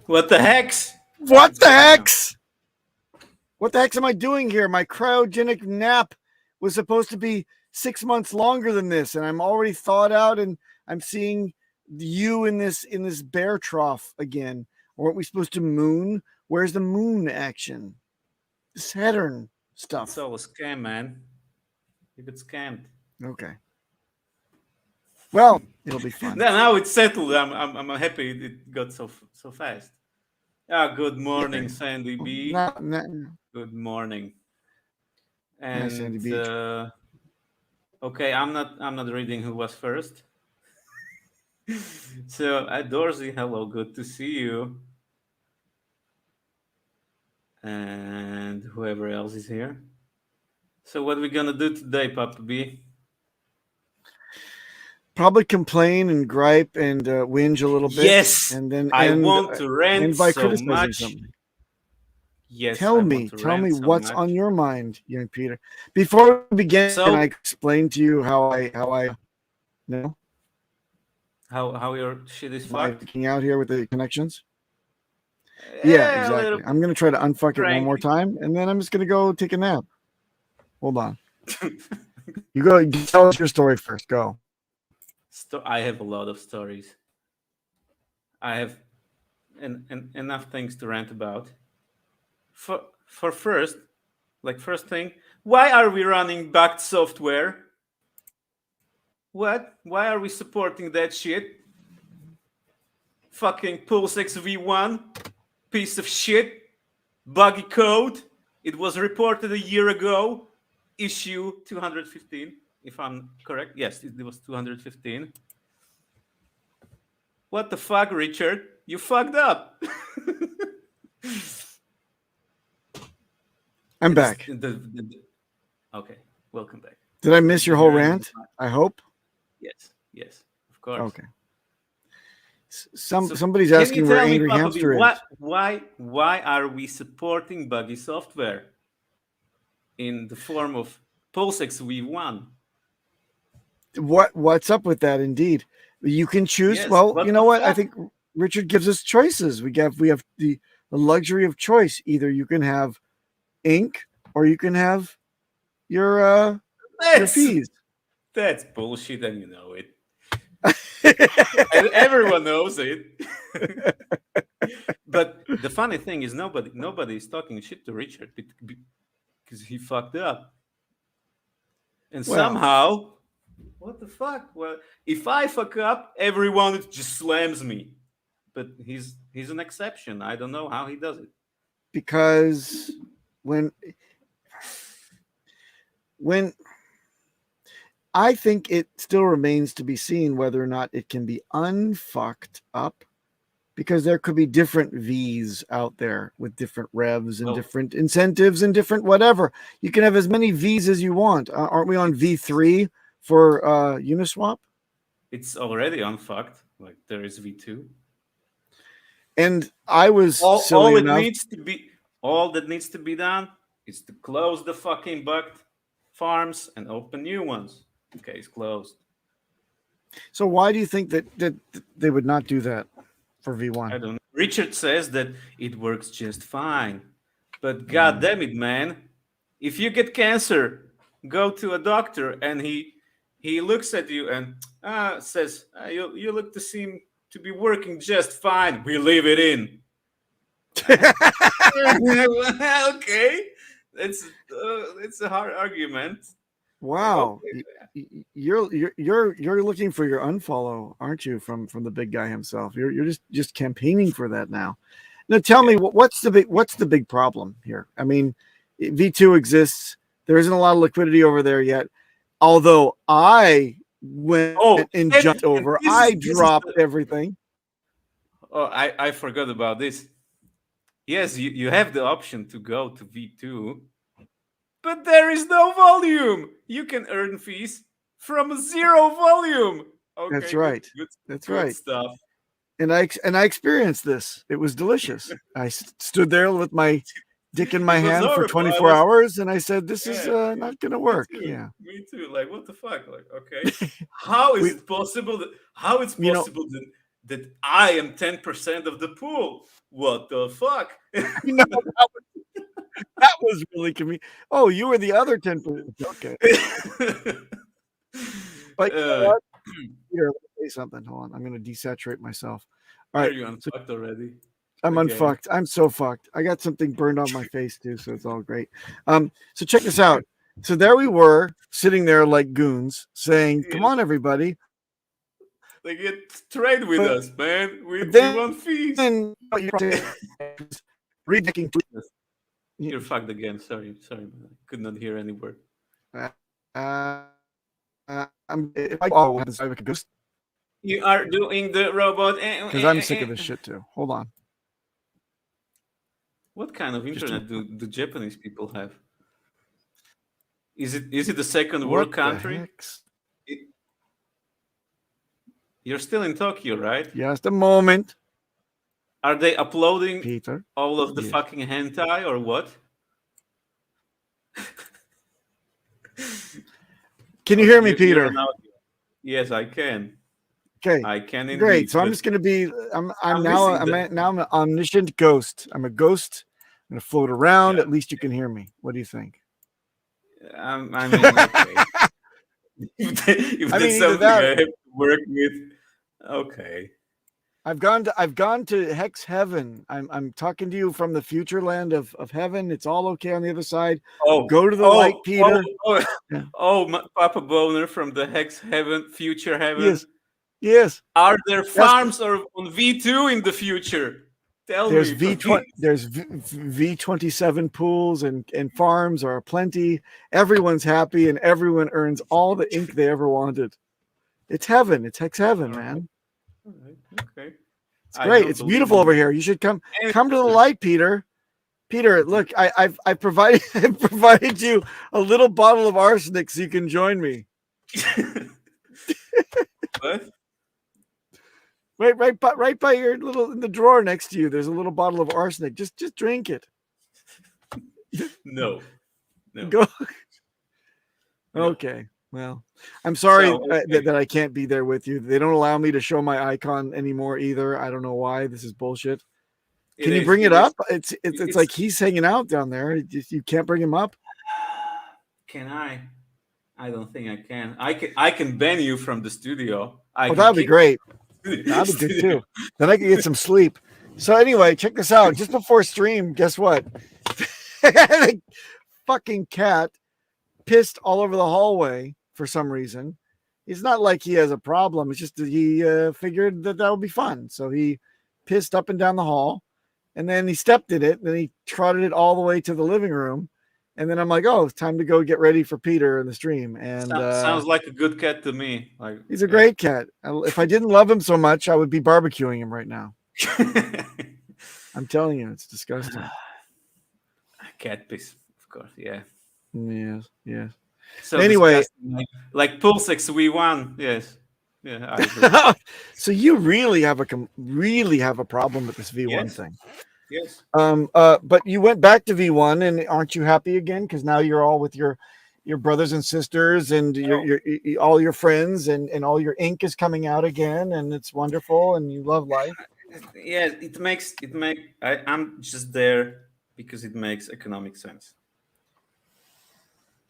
What the hex? What the hex? What the heck am I doing here? My cryogenic nap was supposed to be 6 months longer than this, and I'm already thawed out, and I'm seeing you in this bear trough again. Weren't we supposed to moon? Where's the moon action? Saturn stuff. It's all a scam, man. You got scammed. Okay. Well, it'll be fun. Now it's settled. I'm happy it got so fast. Good morning, Sandy B. Good morning. And Sandy B. Okay, I'm not reading who was first. So Dorsey, hello, good to see you. And whoever else is here. So what are we gonna do today, Papa B? Probably complain and gripe and whinge a little bit. Yes, and then I want to rant by so much. Something. Yes, tell me what's on your mind, young Peter. Before we begin, can I explain to you how I know how your shit is fucked? Looking out here with the connections. Yeah, exactly. I'm gonna try to unfuck it one more time, and then I'm just gonna go take a nap. Hold on. You go. Tell us your story first. Go. I have a lot of stories. I have enough things to rant about. For first thing, why are we running backed software? What? Why are we supporting that shit? Fucking PulseX V1, piece of shit, buggy code. It was reported a year ago, issue 215. If I'm correct, yes, it was 215. What the fuck, Richard? You fucked up. I'm back. Okay, welcome back. Did I miss your whole rant? I hope. Yes, of course. Okay. Somebody's asking where Angry Hamster is. Why are we supporting buggy software in the form of PulseX V1? What's up with that? Indeed, you can choose. Yes, well, you know what? I think Richard gives us choices. We have the luxury of choice. Either you can have ink or you can have your fees. That's bullshit, and you know it. And everyone knows it. But the funny thing is, nobody is talking shit to Richard because he fucked up, and somehow. What the fuck? Well, if I fuck up, everyone just slams me. but he's an exception. I don't know how he does it. Because when I think it still remains to be seen whether or not it can be unfucked up, because there could be different V's out there with different revs and different incentives and different whatever. You can have as many V's as you want. Aren't we on V3 for Uniswap? It's already unfucked. Like there is V2. And I was all silly it enough. needs to be all that needs to be done is to close the fucking bugged farms and open new ones. Case closed. So why do you think that they would not do that for V1? I don't know. Richard says that it works just fine. But god damn it, man. If you get cancer, go to a doctor and he looks at you and says, you look to seem to be working just fine. We leave it in. Okay. It's a hard argument. Wow, you're looking for your unfollow, aren't you? From the big guy himself. You're just campaigning for that now. Now tell me what's the big problem here? I mean, V2 exists. There isn't a lot of liquidity over there yet. Although I went and jumped over, I dropped everything. Oh, I forgot about this. Yes, you have the option to go to V2. But there is no volume. You can earn fees from 0 volume. Okay, that's right. That's right. Stuff. And I experienced this. It was delicious. I stood there with my dick in my hand for 24 hours, and I said, "This is not going to work." Yeah, me too. Like, what the fuck? Like, okay, how is it possible that that I am 10% of the pool? What the fuck? That was really convenient. Oh, you were the other 10%. Okay. But you know what? Here, let me say something. Hold on. I'm going to desaturate myself. All right. Are you unfucked already? I'm unfucked. I'm so fucked. I got something burned on my face too, so it's all great. So check this out. So there we were sitting there like goons saying, "Come on, everybody. They get trade with us, man. We want fees." You're fucked again. Sorry. I could not hear any word. You are doing the robot because I'm sick of this shit too. Hold on. What kind of internet do the Japanese people have? Is it the second world country? You're still in Tokyo, right? Just a moment. Are they uploading Peter all of the fucking hentai or what? Can you hear me, Peter? Yes, I can. Okay, I can indeed. Great. So I'm just going to be. I'm now an omniscient ghost. I'm a ghost. I'm going to float around. At least you can hear me. What do you think? I mean, okay. if that's something I have to work with, okay. I've gone to Hex Heaven. I'm talking to you from the future land of heaven. It's all okay on the other side. Go to the light, Peter. Papa Boner from the Hex Heaven, future heaven. Yes. Are there farms or on V2 in the future? Tell me. There's V27 pools and farms are plenty. Everyone's happy and everyone earns all the ink they ever wanted. It's heaven. It's Hex Heaven, man. All right. Okay. It's great. It's beautiful over here. You should come to the light, Peter. Peter, look, I've provided you a little bottle of arsenic so you can join me. What? Right by your little in the drawer next to you. There's a little bottle of arsenic. Just drink it. No. Go. Okay. Well, I'm sorry that I can't be there with you. They don't allow me to show my icon anymore either. I don't know why. This is bullshit. Can you bring it up? It's like he's hanging out down there. You can't bring him up. Can I? I don't think I can. I can ban you from the studio. That'd be great. That'd be good too. Then I can get some sleep. So anyway, check this out. Just before stream, guess what? The fucking cat pissed all over the hallway for some reason. It's not like he has a problem. It's just that he figured that would be fun. So he pissed up and down the hall, and then he stepped in it, and then he trotted it all the way to the living room, and then I'm like, oh, it's time to go get ready for Peter in the stream. And Sounds like a good cat to me. Like, he's a great cat. If I didn't love him so much, I would be barbecuing him right now. I'm telling you, it's disgusting. Cat piss, of course. Yeah. Yes, yes. So anyway, like Pulsex V1. Yes. Yeah. I agree. So you really have a problem with this V1 thing. Yes. But you went back to V1, and aren't you happy again? Because now you're all with your brothers and sisters, and your all your friends, and all your ink is coming out again, and it's wonderful, and you love life. Yeah, I'm just there because it makes economic sense,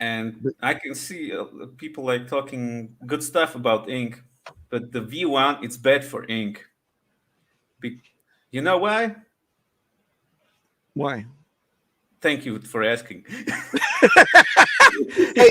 and I can see people like talking good stuff about ink, but the V1 it's bad for ink. You know why? Why? Thank you for asking. Hey,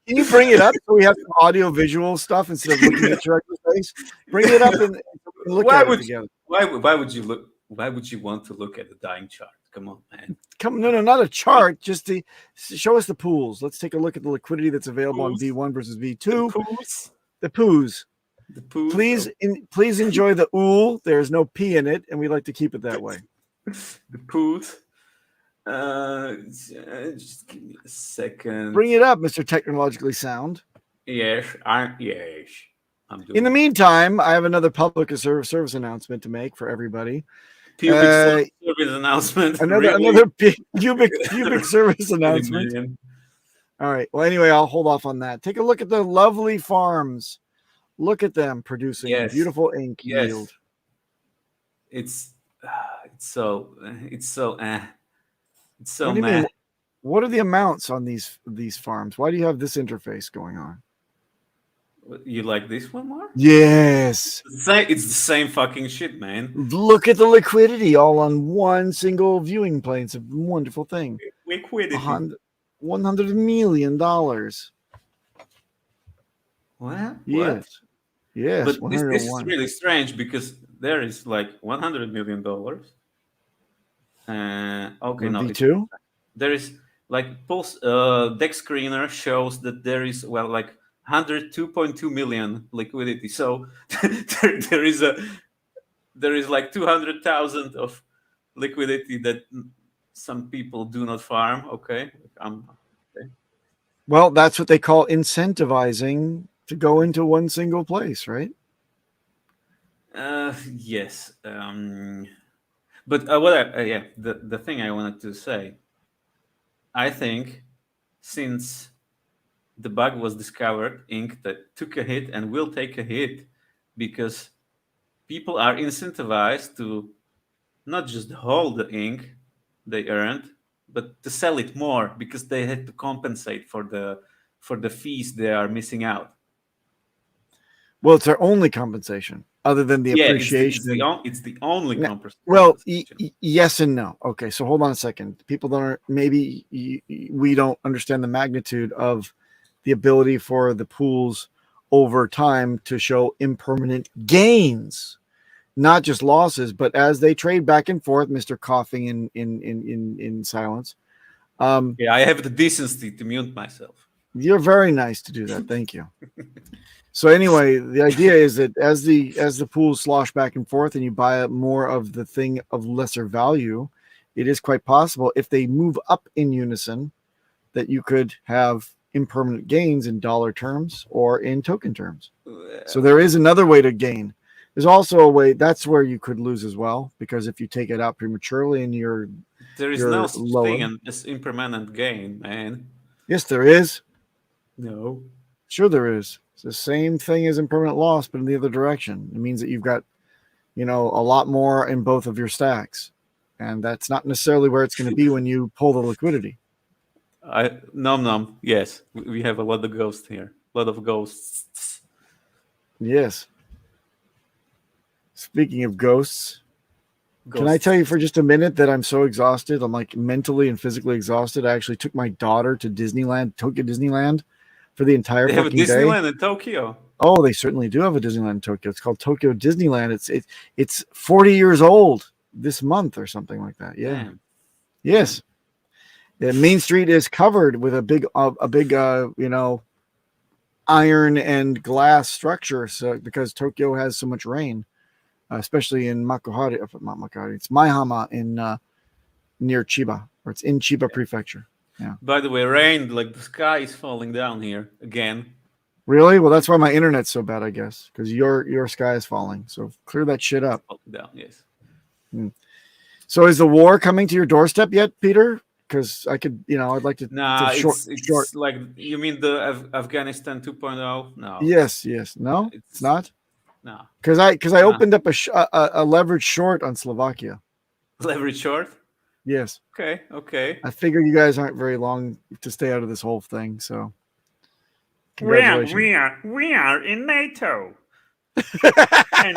can you bring it up so we have some audio visual stuff instead of looking at your face? Bring it up and look at it together. Why would you look? Why would you want to look at the dying chart? Come on, man. No, not a chart. Just to show us the pools. Let's take a look at the liquidity that's available on V1 versus V2. The poos. Please enjoy the ool. There's no P in it, and we like to keep it that way. The poos. Just give me a second. Bring it up, Mr. Technologically Sound. Yes. In the meantime, I have another public service announcement to make for everybody. Pubic service announcement. Another pubic service announcement. All right. Well, anyway, I'll hold off on that. Take a look at the lovely farms. Look at them producing beautiful ink yield. It's so what are the amounts on these farms? Why do you have this interface going on? You like this one more? Yes. It's the same fucking shit, man. Look at the liquidity all on one single viewing plane. It's a wonderful thing. Liquidity. $100 million. What? Yes. Yes. But this is really strange because there is like $100 million. Okay, no. V2? There is like Pulse Dex Screener shows that there is like 102.2 million liquidity. So there is like 200,000 of liquidity that some people do not farm. Okay. Okay. Well, that's what they call incentivizing to go into one single place, right? Yes. But the thing I wanted to say, I think since the bug was discovered, ink that took a hit and will take a hit because people are incentivized to not just hold the ink they earned, but to sell it more because they had to compensate for the fees they are missing out. Well, it's their only compensation other than the appreciation. It's the only compensation. Well, yes and no. Okay, so hold on a second. People we don't understand the magnitude of the ability for the pools over time to show impermanent gains, not just losses, but as they trade back and forth. Mr. Coughing in silence. I have the decency to mute myself. You're very nice to do that. Thank you. So anyway, the idea is that as the pools slosh back and forth and you buy up more of the thing of lesser value, it is quite possible if they move up in unison that you could have impermanent gains in dollar terms or in token terms. So there is another way to gain. There's also a way that's where you could lose as well, because if you take it out prematurely and there is no such thing as impermanent gain, man. Yes, there is. No. Sure there is. It's the same thing as impermanent loss, but in the other direction. It means that you've got, a lot more in both of your stacks. And that's not necessarily where it's going to be when you pull the liquidity. Yes, we have a lot of ghosts here. A lot of ghosts. Yes. Speaking of ghosts, can I tell you for just a minute that I'm so exhausted? I'm like mentally and physically exhausted. I actually took my daughter to Tokyo Disneyland, for the entire fucking day. They have a Disneyland in Tokyo. Oh, they certainly do have a Disneyland in Tokyo. It's called Tokyo Disneyland. It's 40 years old this month or something like that. Yeah. Damn. Yes. The Main Street is covered with a big iron and glass structure. So because Tokyo has so much rain, especially in Makuhari, not Makuhari, it's Maihama in near Chiba, or it's in Chiba Prefecture. Yeah. By the way, rain, like the sky is falling down here again. Really? Well, that's why my internet's so bad, I guess, because your sky is falling. So clear that shit up. Falling down, yes. So is the war coming to your doorstep yet, Peter? Because I could, I'd like to. Nah, to it's like, you mean the Afghanistan 2.0? No. Yes. No, it's not. No. Because I opened up a leverage short on Slovakia. Leverage short? Yes. Okay. I figure you guys aren't very long to stay out of this whole thing, so We congratulations. are in NATO. and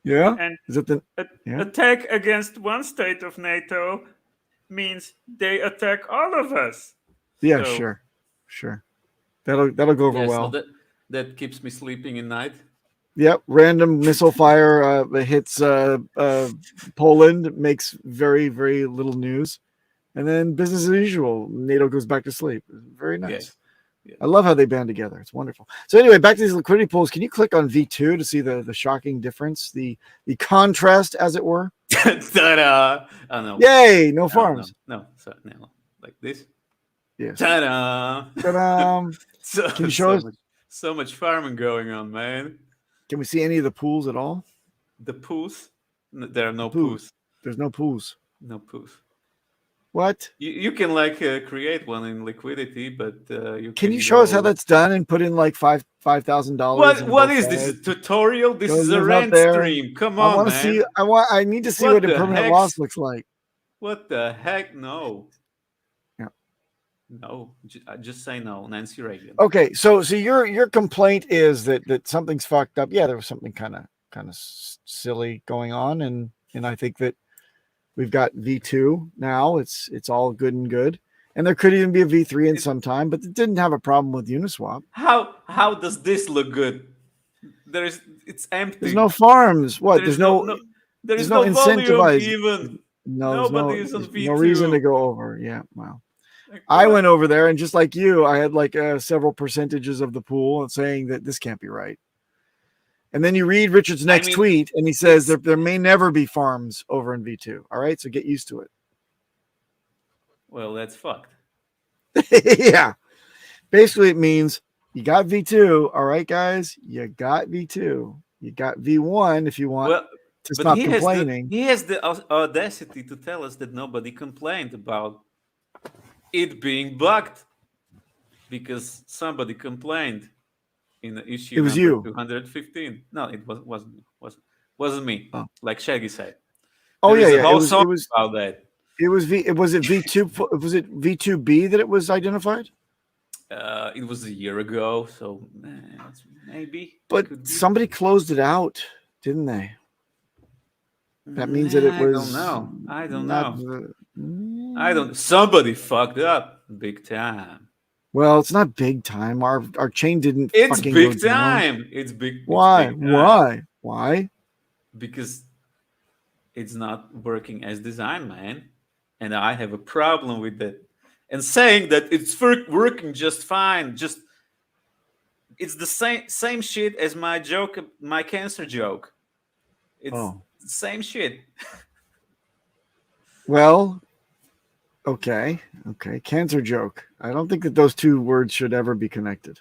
Yeah. and Is it the? Yeah. attack against one state of NATO means they attack all of us. Yeah. So- Sure. That'll go over Yeah, well. so that keeps me sleeping at night. Yep, random missile fire hits Poland, makes very, very little news, and then business as usual. NATO goes back to sleep. Very nice. Yes. I love how they band together. It's wonderful. So anyway, back to these liquidity pools. Can you click on V2 to see the shocking difference, the contrast, as it were? Ta-da! Oh no. Yay! No farms. No. So, no. Like this. Yes. Ta-da! Ta-da. Can you show us? So much farming going on, man. Can we see any of the pools at all? The poos? There are no Poos. poos. There's no pools. No poos. What? You can like create one in liquidity, but you Can you show us how go- that's done and put in like $5,000? What is this? A tutorial? This is a Goes out rant there. stream. Come I on, want to man. see. I need to see What what the impermanent heck? loss looks like. What the heck? No. Yeah. No. Just say no, Nancy Reagan. Okay, so your complaint is that something's fucked up. Yeah, there was something kind of silly going on, and I think that we've got V2 now. It's all good and good, and there could even be a V3 in some time, but it didn't have a problem with Uniswap. How does this look good? It's empty. There's no farms. What? There's no there's no no volume incentivized- even. no Nobody is on there's no reason V2. to go over. Yeah, wow. Like, I what? went over there, and just like you, I had like several percentages of the pool saying that this can't be right. And then you read Richard's next mean, tweet, and he says there may never be farms over in V2. All right, so get used to Well, that's fucked. it. Yeah, basically it means you got V2. All right, guys, you got V2. You got V1 if you want Well, to but stop complaining. he has the audacity to tell us that nobody complained about it being bugged because somebody complained in the issue. It was number you. 215. No, it wasn't me. Oh. Like Shaggy said. Oh There is yeah, a whole it was song about that. was it V2? Was it V2B that it was identified? It was a year ago, so maybe. But could be. somebody closed it out, didn't they? That means that it was. I don't not know. the- I don't. Somebody fucked up big time. Well, it's not big time. Our chain didn't. It's fucking big go down. time. It's big. it's Why? big time. Why? Because it's not working as designed, man. And I have a problem with that. And saying that it's working just fine, it's the same shit as my joke, my cancer joke. It's the same shit. Well, okay. Cancer joke. I don't think that those two words should ever be connected.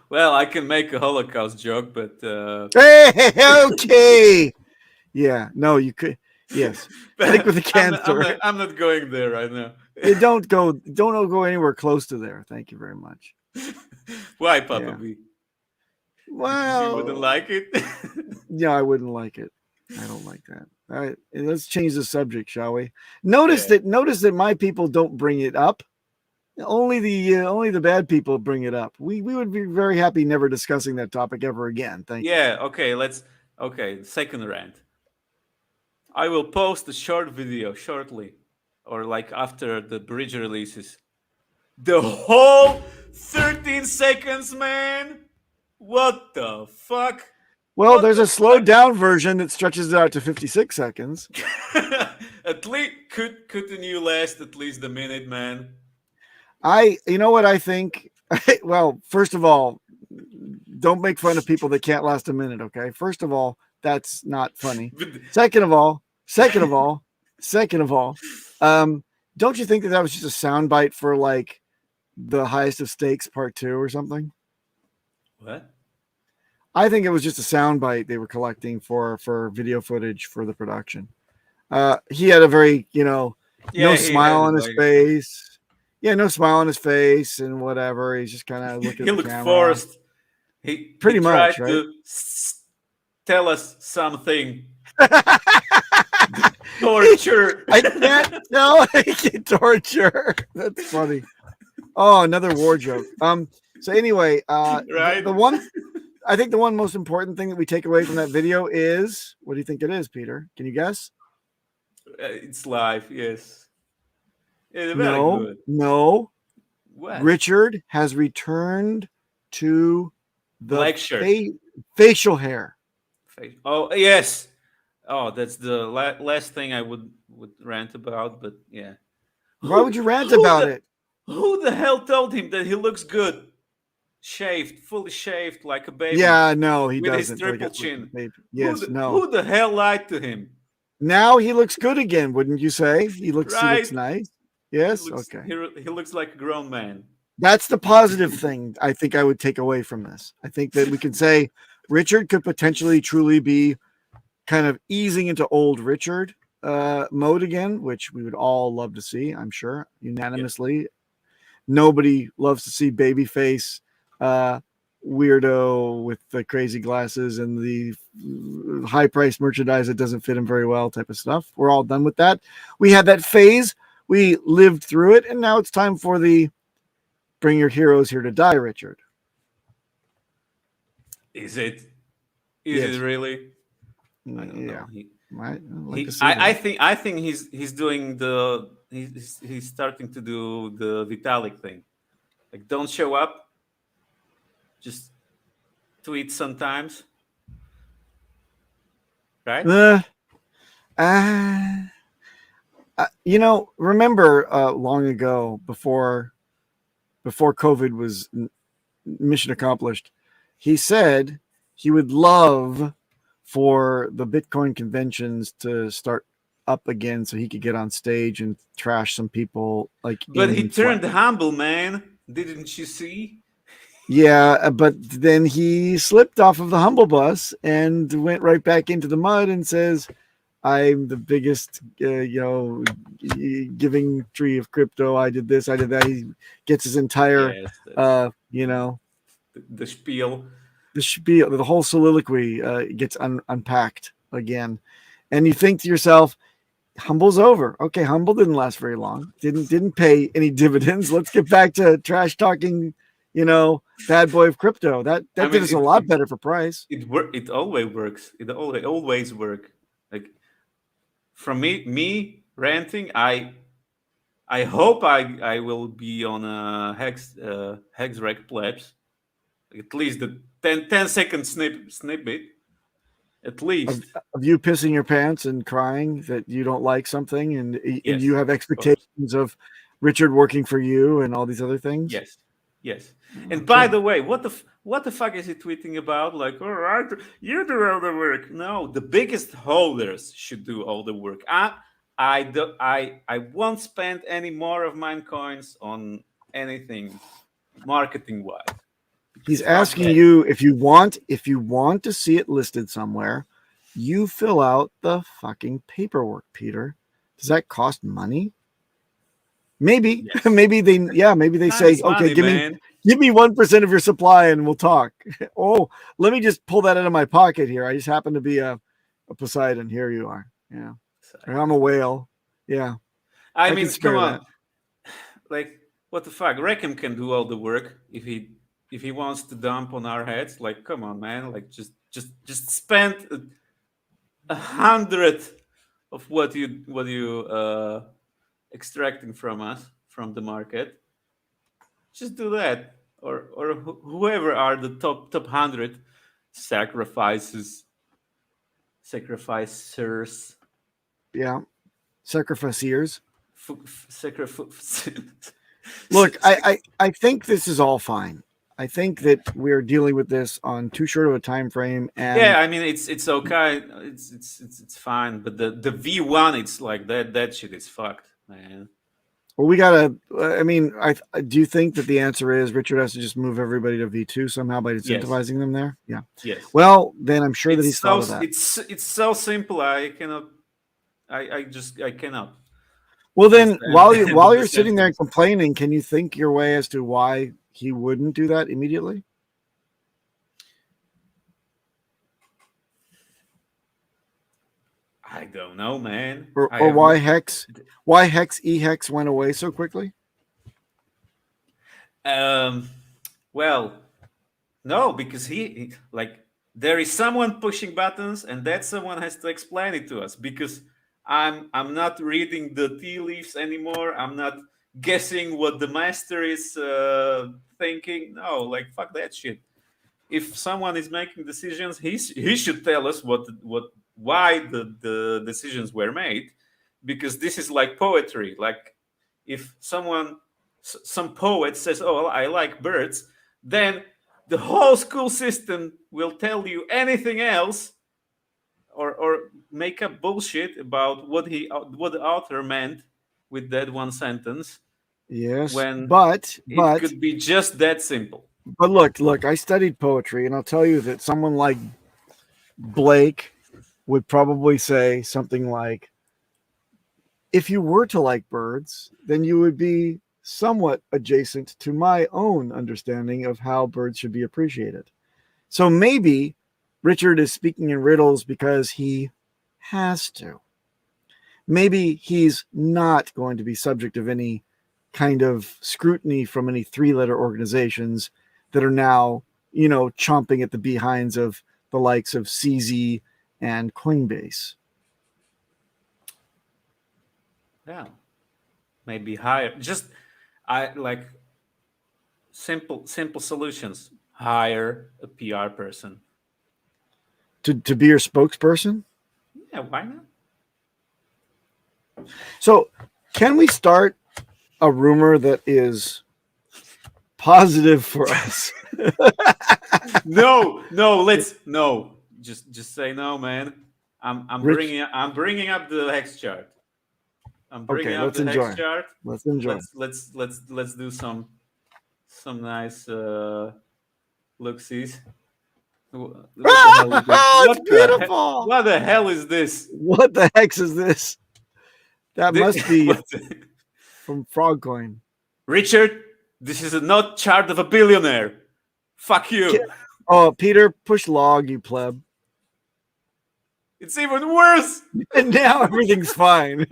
Well, I can make a Holocaust joke, but Hey, okay. Yeah. No, you could. Yes. Stick with the cancer. I'm not going there right now. Don't go anywhere close to there. Thank you very much. Why, Papa Yeah. B? Well, You wouldn't like it. yeah, I wouldn't like it. I don't like that. All right, let's change the subject, shall we? Notice that my people don't bring it up. Only the bad people bring it up. We would be very happy never discussing that topic ever again. Thank you. Yeah. Okay. Second rant. I will post a short video shortly, or like after the bridge releases, The whole 13 seconds, man. What the fuck? Well, What there's the a slowed fuck? down version that stretches it out to 56 seconds. At least couldn't you last at least a minute, man? You know what I think? Well, first of all, don't make fun of people that can't last a minute. Okay. First of all, that's not funny. Second of all, don't you think that was just a soundbite for like the highest of stakes part 2 or something? What? I think it was just a soundbite they were collecting for video footage for the production. He had a very, no Yeah, he smile had it on his like face. Yeah, no smile on his face and whatever. He's just kind of looking he at the looked camera. forced. He Pretty tried much, right? to tell us something. Torture. I can't tell. I can torture. That's funny. Oh, another war joke. So anyway, Right? I think the one most important thing that we take away from that video is, what do you think it is, Peter? Can you guess? It's live, yes. It's very No, good. no. What? Richard has returned to the Black shirt. facial hair. Oh, yes. Oh, that's the last thing I would rant about, but yeah. Why would you rant about it? Who the hell told him that he looks good? Shaved, fully shaved like a baby. Yeah, no, he with doesn't. his triple chin. Yes, no. Who the hell lied to him? Now he looks good again, wouldn't you say? He looks nice. Yes, okay. He looks like a grown man. That's the positive thing I think I would take away from this. I think that we can say Richard could potentially truly be kind of easing into old Richard mode again, which we would all love to see, I'm sure, unanimously. Yeah. Nobody loves to see babyface weirdo with the crazy glasses and the high-priced merchandise that doesn't fit him very well type of stuff. We're all done with that. We had that phase. We lived through it, and now it's time for the bring your heroes here to die, Richard. Is it? Is it really? I don't know. I think he's doing he's starting to do the Vitalik thing. Like, don't show up. Just tweet sometimes. Right? Remember long ago before COVID was mission accomplished, he said he would love for the Bitcoin conventions to start up again so he could get on stage and trash some people. But he turned humble, man. Didn't you see? Yeah, but then he slipped off of the humble bus and went right back into the mud and says, I'm the biggest, giving tree of crypto. I did this, I did that. He gets his entire, the spiel. The whole soliloquy gets unpacked again. And you think to yourself, Humble's over. Okay, Humble didn't last very long. Didn't pay any dividends. Let's get back to trash talking, bad boy of crypto. That did us a lot better for price. It always works. It always work. Like, from me ranting, I hope I will be on a Hex Rec Plebs. At least the 10-second snippet. At least of you pissing your pants and crying that you don't like something, and you have expectations of Richard working for you and all these other things. Yes. And by the way, what the fuck is he tweeting about? Like, all right, you do all the work. No, the biggest holders should do all the work. I won't spend any more of mine coins on anything marketing wise. He's asking you if you want to see it listed somewhere, you fill out the fucking paperwork, Peter. Does that cost money? Maybe. Yes. maybe they say, okay, give me 1% of your supply and we'll talk. Oh, let me just pull that out of my pocket here. I just happen to be a Poseidon. Here you are. Yeah. I'm a whale. Yeah. I mean, come on. That. Like, what the fuck? Reckham can do all the work if he wants to dump on our heads. Like, come on, man. Like, just spend 100 of what you extracting from us from the market. Just do that, or whoever are the top 100 sacrificers, Yeah, sacrificers. sacrifice. Look, I think this is all fine. I think that we're dealing with this on too short of a time frame, and Yeah, I mean it's okay. It's fine, but the V1, it's like that shit is fucked, man. well, we gotta. I mean, do you think that the answer is Richard has to just move everybody to V2 somehow by Yes, incentivizing them there? Yeah. yes. Well, then I'm sure that he's It's so thought of that. it's so simple. I cannot. I cannot Well, then understand while the you're sitting there sentence. complaining, can you think your way as to why he wouldn't do that immediately? I don't know, man. Or I have why Hex E-Hex went away so quickly? well, no, because like there is someone pushing buttons, and that someone has to explain it to us. Because I'm not reading the tea leaves anymore. I'm not guessing what the master is thinking. No, like fuck that shit. If someone is making decisions, he should tell us why the decisions were made, because this is like poetry. Like if some poet says, "Oh, I like birds," then the whole school system will tell you anything else, or make up bullshit about what the author meant with that one sentence, Yes, when but it could be just that simple. look, I studied poetry, and I'll tell you that someone like Blake would probably say something like, if you were to like birds, then you would be somewhat adjacent to my own understanding of how birds should be appreciated. So maybe Richard is speaking in riddles because he has to. Maybe he's not going to be subject of any kind of scrutiny from any three-letter organizations that are now, chomping at the behinds of the likes of CZ and Coinbase. Yeah, maybe hire. Just I like simple solutions. Hire a PR person. To be your spokesperson. Yeah, why not? So, can we start a rumor that is positive for us? No, no. Just say no, man. I'm Rich, bringing up the hex chart. I'm bringing okay, up let's the hex enjoy. chart. Let's enjoy. Let's do some nice look-sees. What the hell is this? It's beautiful. What the hell is this? What the heck is this? That must be What from Frogcoin. Richard, this is not chart of a billionaire. Fuck you. Oh, Peter, push log, you pleb. It's even worse. And now everything's fine.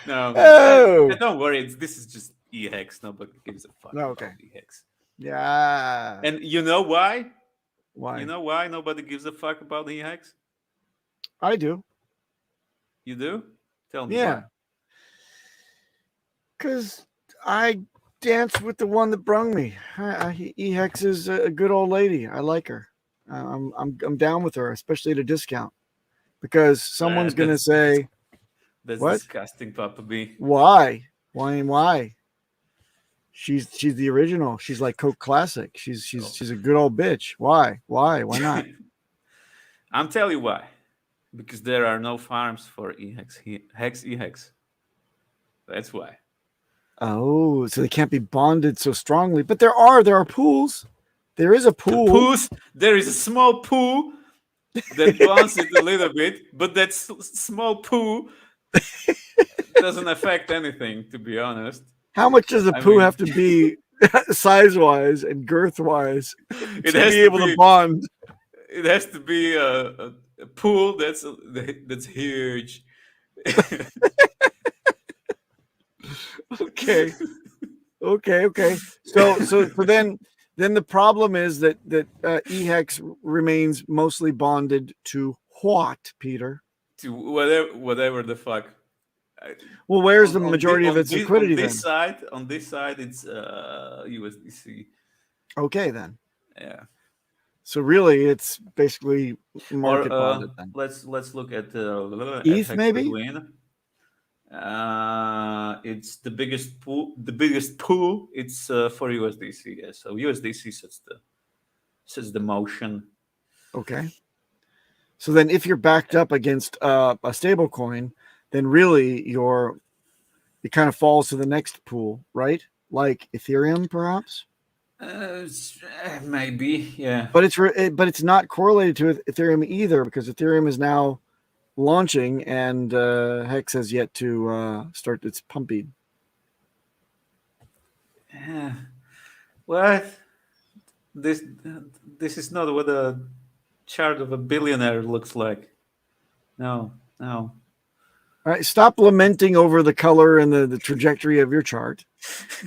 No, Oh. don't worry. This is just EHEX. Nobody gives a fuck Okay. about EHEX. Yeah. And you know why? Why? You know why nobody gives a fuck about EHEX? I do. You do? Tell me Yeah. Because I danced with the one that brung me. EHEX is a good old lady. I like her. I'm down with her, especially at a discount. Because someone's gonna say, that's what? disgusting, Papa B. Why? Why? She's the original. She's like Coke Classic. She's a good old bitch. Why? Why not? I'm telling you why. Because there are no farms for Hex EHEX. That's why. Oh, so they can't be bonded so strongly. But there are pools. There is a pool. There is a small pool that bonds it a little bit, but that small pool doesn't affect anything, to be honest. How much does a poo have to be size-wise and girth-wise to be able to bond? It has to be a pool that's huge. Okay. So then the problem is that EHEX remains mostly bonded to what, Peter? To whatever the fuck. Well, where's the majority of its liquidity then? On this side, it's USDC. Okay, then. Yeah. So really, it's basically market Or bonded then. let's look at ETH Hex maybe? Between. It's the biggest pool. The biggest pool. It's for USDC. Yeah. So USDC sets the motion. Okay. So then, if you're backed up against a stable coin, then really it kind of falls to the next pool, right? Like Ethereum, perhaps. Maybe, yeah. But it's not correlated to Ethereum either, because Ethereum is now launching and Hex has yet to start its pumping. Yeah. What? This is not what a chart of a billionaire looks like. No. All right, stop lamenting over the color and the trajectory of your chart,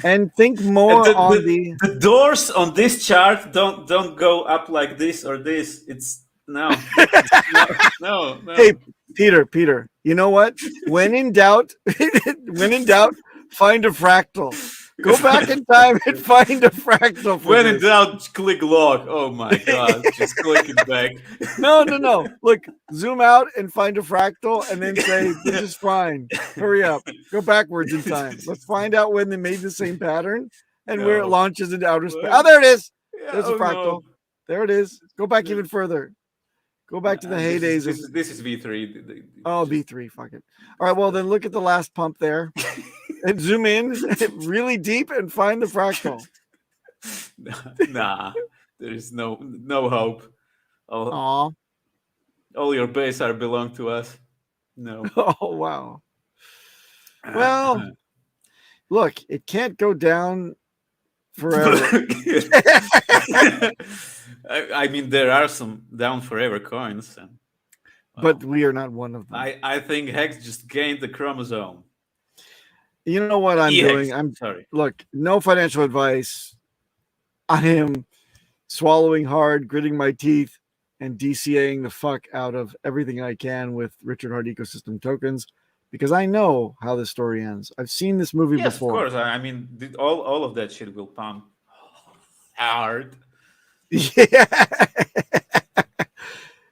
and think more on the doors on this chart. Don't go up like this or this. It's no. Hey, Peter. You know what? When in doubt, find a fractal. Go back in time and find a fractal. When in doubt, click log. Oh my god, just click it back. No. Look, zoom out and find a fractal, and then say this is fine. Hurry up. Go backwards in time. Let's find out when they made the same pattern and where it launches into outer space. Oh, there it is. There's a fractal. No. There it is. Go back even further. Go back to the heydays. This is V3. Oh, V3. Fuck it. All right. Well, then look at the last pump there. And zoom in really deep and find the fractal. Nah, there is no hope. All your base are belong to us. No. Oh wow. Well, look, it can't go down forever. I mean, there are some down forever coins, but we are not one of them. I think Hex just gained the chromosome. You know what I'm doing? I'm sorry. Look, no financial advice. I am swallowing hard, gritting my teeth, and DCAing the fuck out of everything I can with Richard Hart ecosystem tokens, because I know how this story ends. I've seen this movie before. Of course. I mean, all of that shit will pump hard. Yeah.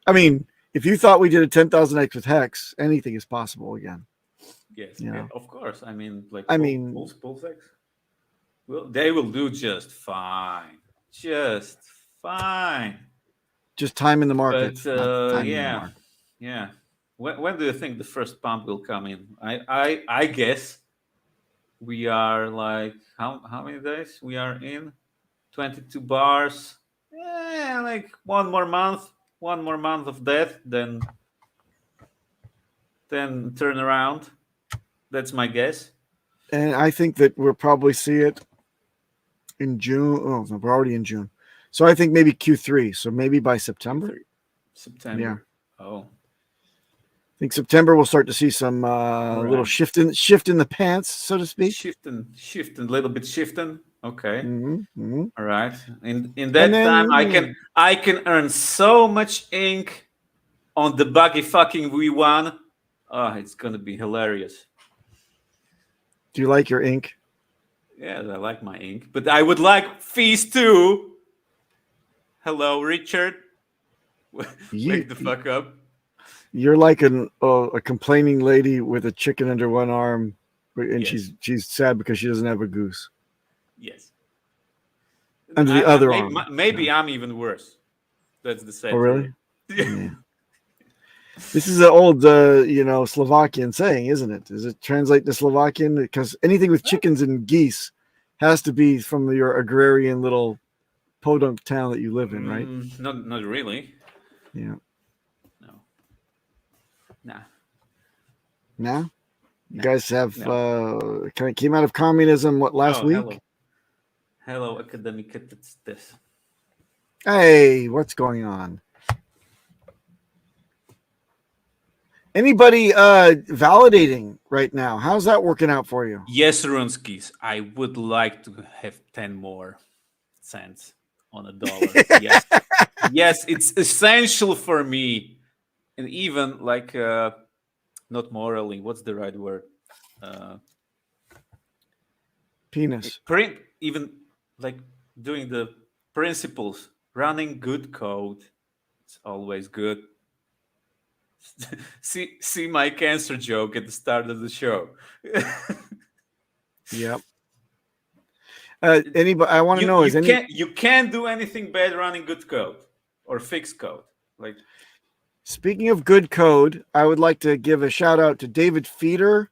I mean, if you thought we did a 10,000x with Hex, anything is possible again. Yes, yeah, of course. I mean, Pulsechain. Well, they will do just fine. Just fine. Just time in the market. But yeah. When do you think the first pump will come in? I guess we are like how many days? We are in 22 bars. Yeah, like one more month of that, then turn around. That's my guess. And I think that we'll probably see it in June. Oh, no, we're already in June. So I think maybe Q3. So maybe by September. September. Yeah. Oh. I think September we'll start to see some little shift in the pants, so to speak. Shifting, a little bit shifting. Okay. Mm-hmm. All right. In that time, I can earn so much ink on the buggy fucking V1. Oh, it's gonna be hilarious. Do you like your ink? Yeah, I like my ink, but I would like fees too. Hello, Richard. Wake the fuck up. You're like a complaining lady with a chicken under one arm, and she's sad because she doesn't have a goose. Yes. Under the other arm. Maybe I'm even worse. That's the same. Oh, really? Yeah. This is an old, Slovakian saying, isn't it? Does it translate to Slovakian? Because anything with chickens and geese has to be from your agrarian little podunk town that you live in, right? Not really. Yeah. No. Nah. Nah? You guys have came out of communism last week? Hello, academic. This. Hey, what's going on? Anybody validating right now? How's that working out for you? Yes, Runskis. I would like to have 10 more cents on $1. Yes. Yes, it's essential for me. And even like not morally, what's the right word? uh, Penis. print, even like doing the principles, running good code. It's always good. See my cancer joke at the start of the show. Yep. Anybody? I want to you know is any. you can't do anything bad running good code or fixed code. Like, Speaking of good code, I would like to give a shout out to David Feeder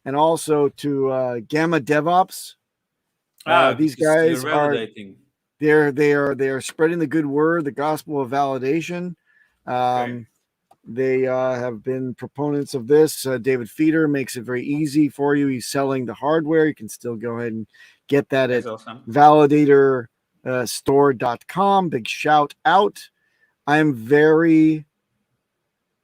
and also to Gamma DevOps. These because you're guys are validating. they are spreading the good word, the gospel of validation. Okay. They have been proponents of this. David Feeder makes it very easy for you. He's selling the hardware. You can still go ahead and get that That's at awesome. validatorstore.com. Big shout out. I'm very.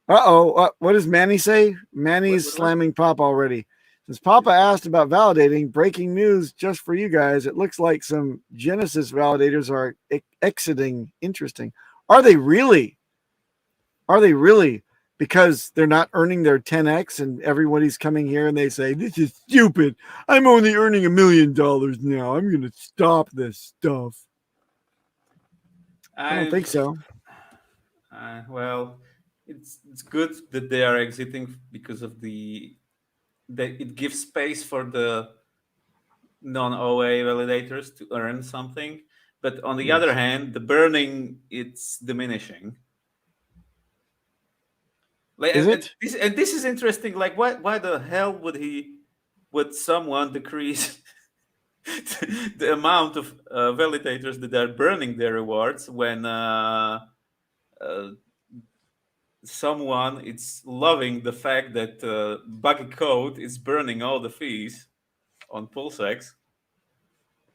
What does Manny say? Manny's What? slamming Papa already. Since Papa asked about validating, breaking news just for you guys. It looks like some Genesis validators are exiting. Interesting. Are they really? Are they really? Because they're not earning their 10x and everybody's coming here and they say, this is stupid. I'm only earning $1 million now. I'm going to stop this stuff. I don't think so. Well, it's good that they are exiting because of it gives space for the non-OA validators to earn something. But on the other hand, the burning, it's diminishing. Like, Is it? And this is interesting. Like, why the hell would someone decrease the amount of validators that are burning their rewards when someone is loving the fact that buggy code is burning all the fees on PulseX?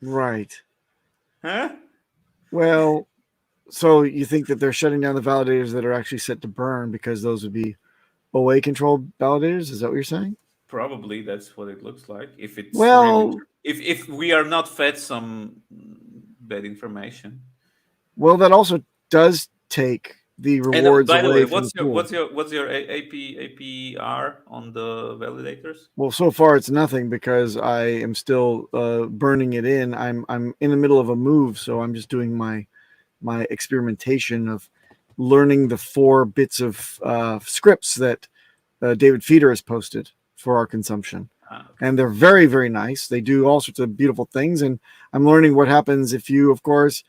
Right. Huh? Well, so you think that they're shutting down the validators that are actually set to burn because those would be OA controlled validators? Is that what you're saying? Probably that's what it looks like. If it's well, really, if we are not fed some bad information. Well, that also does take the rewards and by the away way, from the pool. what's your APR on the validators? Well, so far it's nothing because I am still burning it in. I'm in the middle of a move, so I'm just doing my experimentation of learning the 4 bits of scripts that David Feeder has posted for our consumption. Okay. And they're very, very nice. They do all sorts of beautiful things. And I'm learning what happens if you, of course,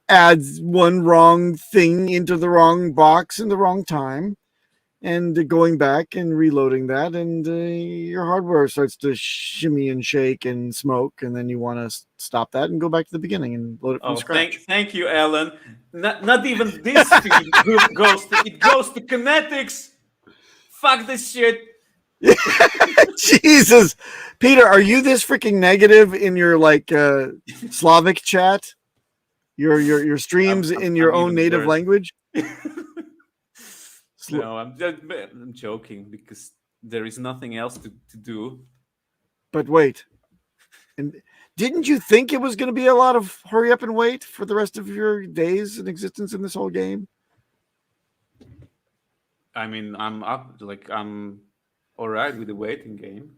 add one wrong thing into the wrong box in the wrong time. And going back and reloading that, and your hardware starts to shimmy and shake and smoke, and then you want to stop that and go back to the beginning and load it from scratch. Thank you, Alan. Not even this feed goes to kinetics. Fuck this shit. Jesus, Peter, are you this freaking negative in your Slavic chat? Your streams in your own native language? No, I'm joking because there is nothing else to do. But wait, and didn't you think it was going to be a lot of hurry up and wait for the rest of your days in existence in this whole game? I mean, I'm all right with the waiting game.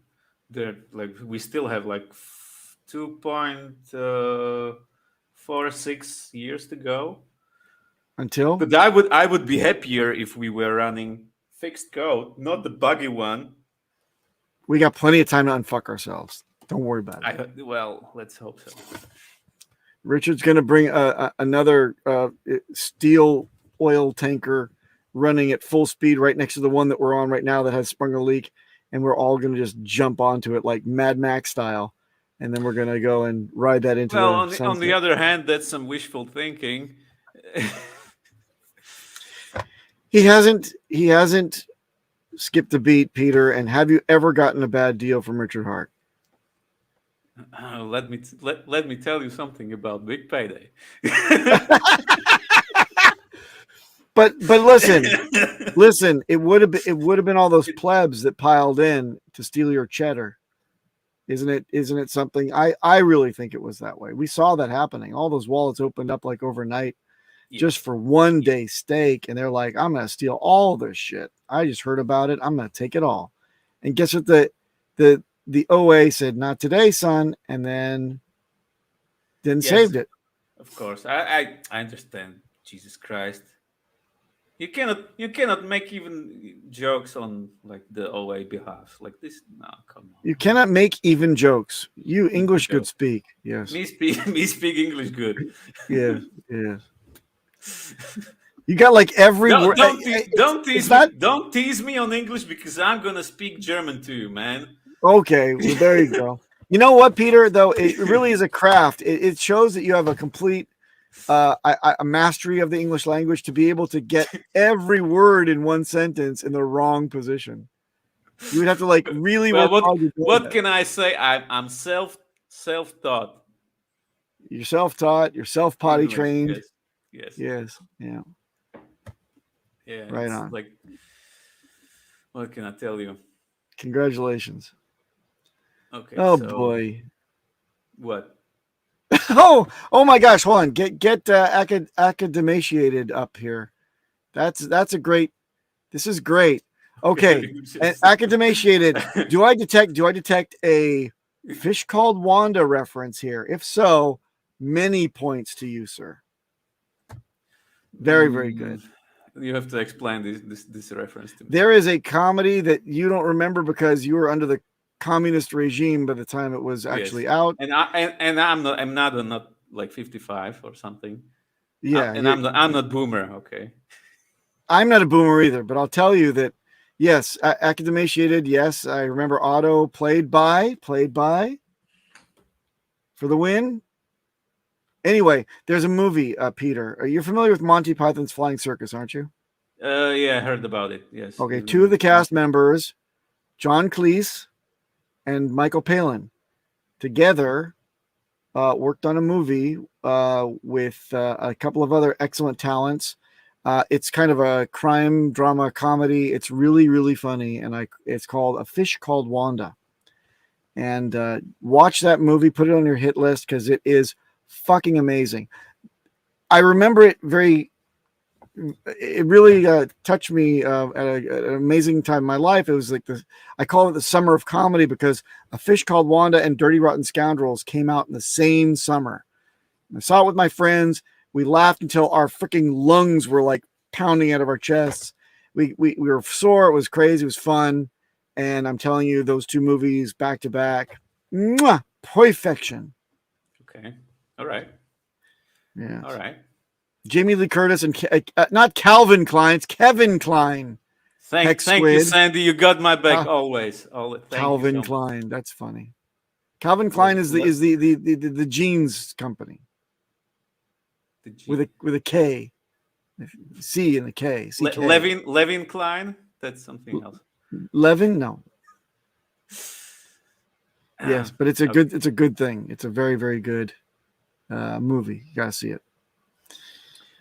We still have 2.46 years to go. Until? But I would be happier if we were running fixed code, not the buggy one. We got plenty of time to unfuck ourselves. Don't worry about it. Well, let's hope so. Richard's going to bring another steel oil tanker running at full speed right next to the one that we're on right now that has sprung a leak, and we're all going to just jump onto it like Mad Max style, and then we're going to go and ride that into on the other hand, that's some wishful thinking. He hasn't skipped a beat, Peter. And have you ever gotten a bad deal from Richard Hart? Let me tell you something about Big Payday. But listen. It would have been all those plebs that piled in to steal your cheddar. Isn't it something? I really think it was that way. We saw that happening. All those wallets opened up overnight. Just for one day stake, and they're like, I'm gonna steal all this shit. I just heard about it. I'm gonna take it all. And guess what the OA said, "Not today, son," and then Yes, saved it. of course. I understand. Jesus Christ. You cannot make even jokes on like the OA behalf like this. No, come on. You cannot make even jokes. You Even English could joke. speak. Yes. Me speak English good. Yes. Yes. You got like every Don't word. don't te- don't It's tease me. not Don't tease me on English because I'm gonna speak German to you, man. okay. Well, there you go. You know what, Peter? Though it really is a craft. It shows that you have a complete a mastery of the English language to be able to get every word in one sentence in the wrong position. You would have to like really Well, work what hard to do what that. can I say? I'm self-taught You're self-taught. You're self-potty English. trained. Yes, yes, Yes. Yeah. yeah. Right It's on. like what can I tell you? Congratulations. Okay, Oh so boy. what? Oh my gosh. Hold on. Get academiciated up here. That's a great. This is great. Okay. And Just- academiciated. Do I detect a fish called Wanda reference here? If so, many points to you, sir. Very, very good. You have to explain this reference to me. There is a comedy that you don't remember because you were under the communist regime by the time it was actually Yes, out. and I'm not like 55 or something. Yeah, And I'm not boomer. Okay. I'm not a boomer either, but I'll tell you that yes, academiciated. Yes, I remember Otto played by for the win. Anyway, there's a movie, Peter. You're familiar with Monty Python's Flying Circus, aren't you? Yeah, I heard about it. Yes. Okay, two of the cast members, John Cleese and Michael Palin, together worked on a movie with a couple of other excellent talents. It's kind of a crime drama comedy. It's really, really funny, and it's called A Fish Called Wanda. And watch that movie, put it on your hit list because it is fucking amazing. I remember it very. It really touched me at an amazing time in my life. It was like I call it the summer of comedy because A Fish Called Wanda and Dirty Rotten Scoundrels came out in the same summer. I saw it with my friends. We laughed until our freaking lungs were like pounding out of our chests. We were sore. It was crazy. It was fun. And I'm telling you, those two movies back to back, mwah, perfection. Okay. All right. Yeah. All right. Jamie Lee Curtis and not Calvin Klein, it's Kevin Klein. Thank you, Squid. Sandy. You got my back always. Always. Thank Calvin you so Klein. Much. That's funny. Calvin Klein is the jeans company with a K, C and a K. Levin Klein. That's something else. Levin, no. Yes, but it's a good thing. It's a very, very good movie. You gotta see it.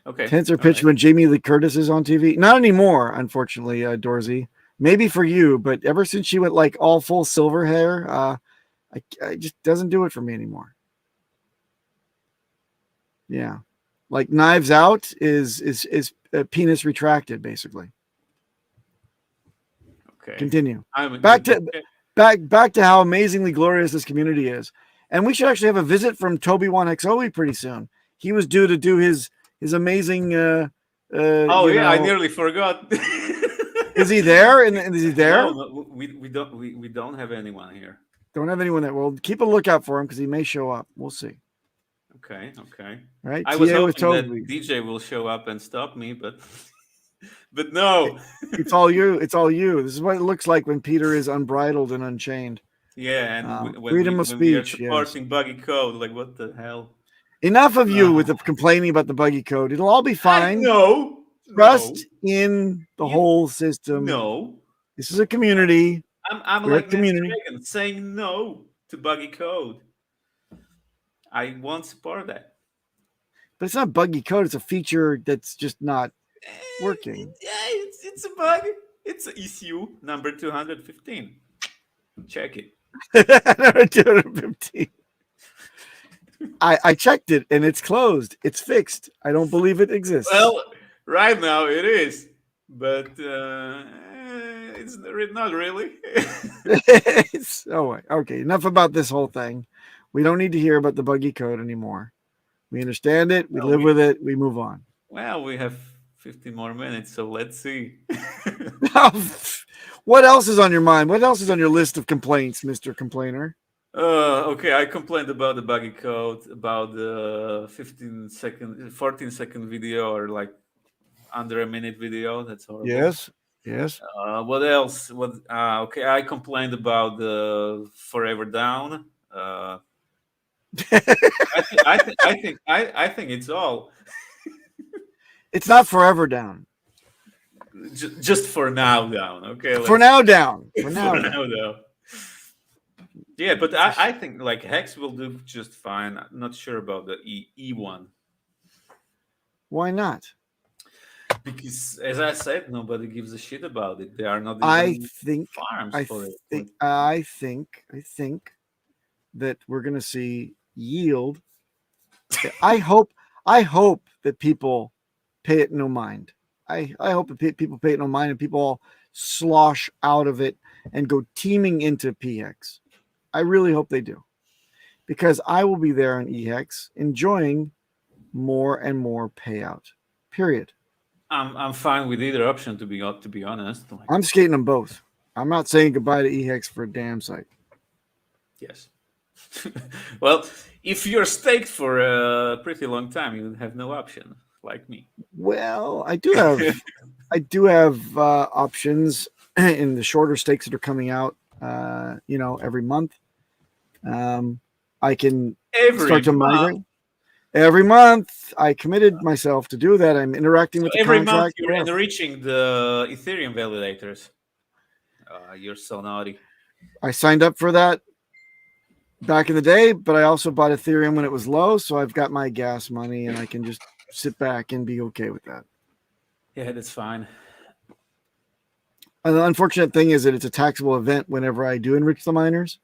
Okay. Tensor pitch when Jamie Lee Curtis is on TV. Not anymore, unfortunately, Dorsey. Maybe for you, but ever since she went like all full silver hair, I just doesn't do it for me anymore. Yeah, like Knives Out is penis retracted basically. Okay. Continue. Back to how amazingly glorious this community is, and we should actually have a visit from Toby 1XOE pretty soon. He was due to do his amazing. I nearly forgot. Is he there? And is he there? No, we don't have anyone here. Don't have anyone that will keep a lookout for him because he may show up. We'll see. Okay. Right. I was hoping that DJ will show up and stop me, but no. It's all you. It's all you. This is what it looks like when Peter is unbridled and unchained. Yeah, and freedom of speech. We are supporting buggy code, like what the hell? Enough of you with the complaining about the buggy code. It'll all be fine. No. Trust in the whole system. No. This is a community. I'm like community saying no to buggy code. I won't support that. But it's not buggy code. It's a feature that's just not working. Yeah, it's a bug. It's an issue number 215. Check it. Number 215. I checked it and it's closed. It's fixed. I don't believe it exists. Well, right now it is, but it's not really. Oh, okay. Enough about this whole thing. We don't need to hear about the buggy code anymore. We understand it. We live with it. We move on. Well, we have 15 more minutes, so let's see. What else is on your mind? What else is on your list of complaints, Mr. Complainer? Okay, I complained about the buggy code, about the 14-second video, or like under a minute video. That's horrible. Yes. Yes. What else? Okay, I complained about the Forever Down. I think it's all. It's not forever down. Just for now down. Okay. For now down. For now down. Yeah, but I think like Hex will do just fine. I'm not sure about the E1. Why not? Because as I said, nobody gives a shit about it. They are not even farms for it. I think that we're gonna see yield. I hope that people pay it no mind. I hope that people pay it no mind and people all slosh out of it and go teaming into PX. I really hope they do, because I will be there on EHEX enjoying more and more payout. Period. I'm fine with either option, to be honest. Like, I'm skating them both. I'm not saying goodbye to EHEX for a damn sight. Yes. Well, if you're staked for a pretty long time, you have no option, like me. Well, I do have options in the shorter stakes that are coming out. Every month. I can start to migrate. Every month, I committed myself to do that. I'm interacting with the every contract. month you're enriching the Ethereum validators. You're so naughty. I signed up for that back in the day, but I also bought Ethereum when it was low, so I've got my gas money, and I can just sit back and be okay with that. Yeah, that's fine. And the unfortunate thing is that it's a taxable event whenever I do enrich the miners,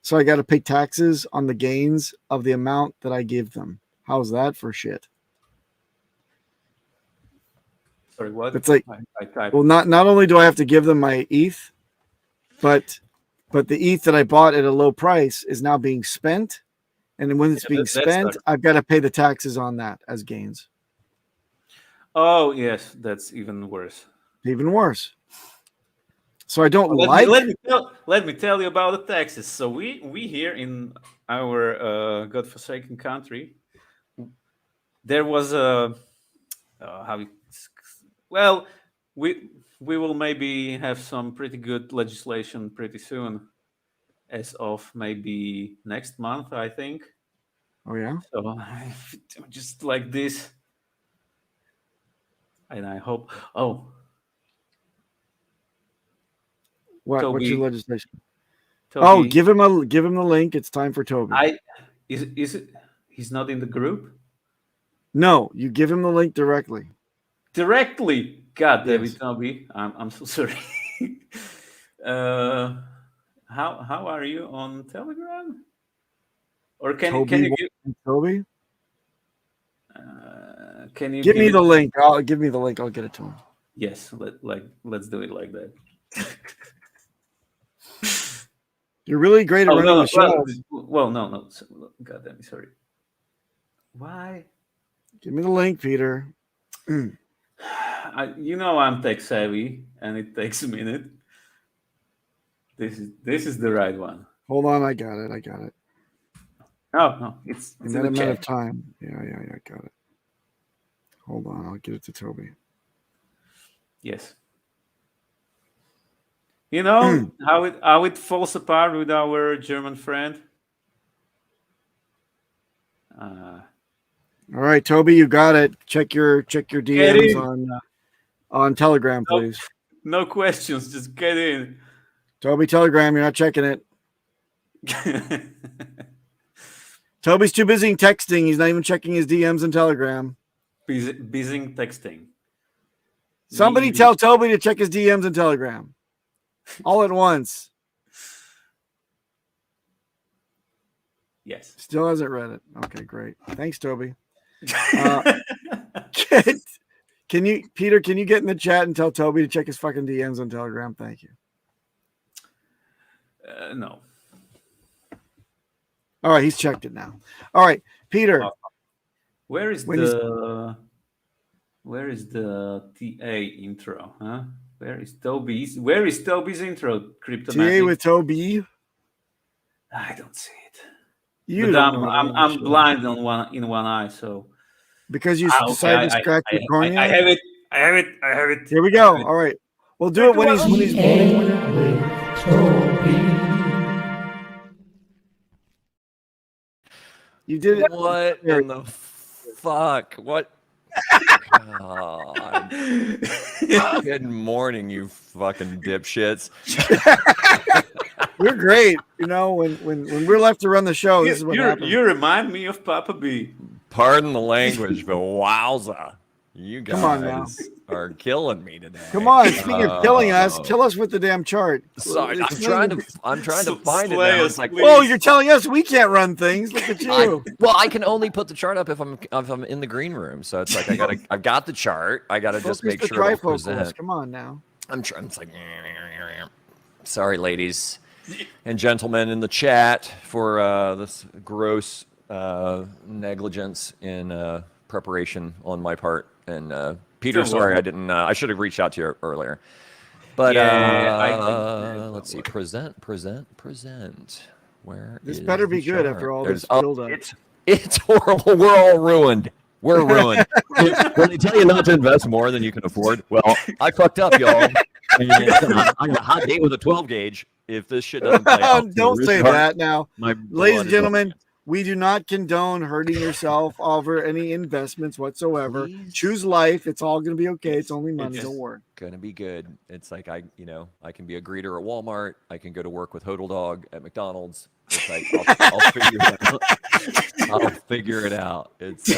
so I got to pay taxes on the gains of the amount that I give them. How's that for shit? Sorry, what? It's like, I typed. well, not only do I have to give them my ETH, but the ETH that I bought at a low price is now being spent, and when it's being spent, I've got to pay the taxes on that as gains. Oh yes, that's even worse. Even worse. So I don't Let me tell you about the taxes. So we here in our godforsaken country, there was a we will maybe have some pretty good legislation pretty soon, as of maybe next month, I think. Oh yeah. So just like this, and I hope. Oh. What? What's your legislation? Toby, oh, give him the link. It's time for Toby. Is it? He's not in the group. No, you give him the link directly. Directly, God, David, Toby, I'm so sorry. How are you on Telegram? Or can you give Toby? Can you give me the link? Give me the link. I'll get it to him. Yes, let's do it like that. You're really great at running the show. Well, no. God damn me, sorry. Why? Give me the link, Peter. I'm tech savvy, and it takes a minute. This is the right one. Hold on, I got it. Oh no, it's in that amount of time. Yeah, I got it. Hold on, I'll get it to Toby. Yes. You know how it falls apart with our German friend. All right, Toby, you got it. Check your DMs on Telegram, please. No questions, just get in. Toby, Telegram, you're not checking it. Toby's too busy texting. He's not even checking his DMs and Telegram. Busy texting. Somebody tell Toby to check his DMs and Telegram. All at once. Yes. Still hasn't read it. Okay, great. Thanks, Toby. Can you, Peter? Can you get in the chat and tell Toby to check his fucking DMs on Telegram? Thank you. No. All right, he's checked it now. All right, Peter. Where is When the TA intro? Huh? Where is Toby's intro? Cryptomatic. TA with Toby. I don't see it. You but don't know I'm blind on one eye, so because you decided to scratch your cornea. I have it. I have it. Here we go. All right, we'll do it when he's You did it. What in the fuck? What? God. Good morning, you fucking dipshits. We're great. You know, when we're left to run the show, this is what happens. You remind me of Papa B. Pardon the language, but wowza. You guys are killing me today. Come on, speaking of killing us, kill us with the damn chart. Sorry, I'm trying to find it now. It's like, oh, you're telling us we can't run things. Look at you. I can only put the chart up if I'm in the green room. So it's like I've got the chart. I gotta just make sure it presents. Come on now. I'm trying. It's like, sorry, ladies and gentlemen in the chat for this gross negligence in preparation on my part. And Peter, sorry, I didn't. I should have reached out to you earlier. But let's see. Present. Where this better be good after all this build up. It's horrible. We're all ruined. We're ruined. When they tell you not to invest more than you can afford, well, I fucked up, y'all. I got a hot date with a 12 gauge. If this shit doesn't play out, don't say that now, ladies and gentlemen. We do not condone hurting yourself over any investments whatsoever. Please. Choose life. It's all going to be okay. It's only money. Don't worry. Going to be good. It's like I can be a greeter at Walmart. I can go to work with Hodel Dog at McDonald's. It's like I'll figure it out. I'll figure it out. It's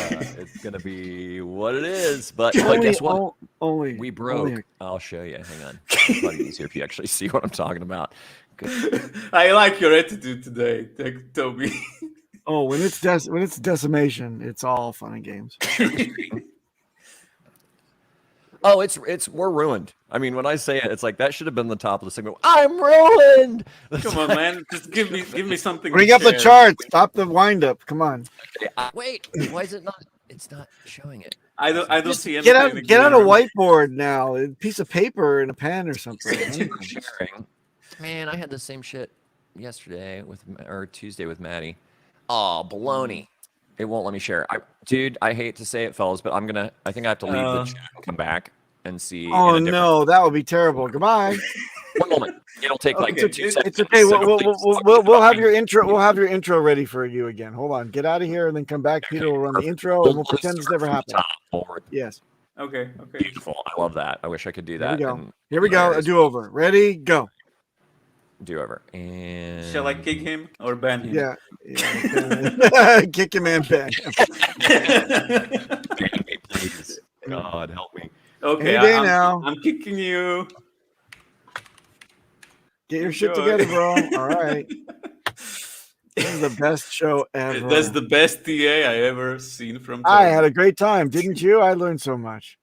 going to be what it is. But guess what? We broke. I'll show you. Hang on. It's probably easier if you actually see what I'm talking about. Good. I like your attitude today, Toby. Oh, when it's decimation, it's all fun and games. Oh, we're ruined. I mean, when I say it, it's like that should have been the top of the segment. I'm ruined. Come on, man. Just give me something. Bring up the chart. Stop the wind up. Come on. Okay, wait. Why is it not? It's not showing it. I don't see anything. Get out a whiteboard now. A piece of paper and a pen or something. Sharing. Man, I had the same shit yesterday or Tuesday with Maddie. Oh, baloney. It won't let me share. Dude, I hate to say it, fellas, but I think I have to leave the chat and come back and see. Oh, no, that would be terrible. Goodbye. 1 moment. It'll take like 2 seconds. It's okay. We'll have your intro. We'll have your intro ready for you again. Hold on. Get out of here and then come back. Peter will run the intro and we'll pretend it's never happened. Yes. Okay. Beautiful. I love that. I wish I could do that. Here we go. A do-over. Ready? Go. Do-over. And shall I kick him or ban him? Yeah. Kick him and ban him. Ban me, please. God help me. Okay, I'm kicking you. Get your shit together, bro. All right. This is the best show ever. That's the best TA I ever seen from Toby. I had a great time, didn't you? I learned so much.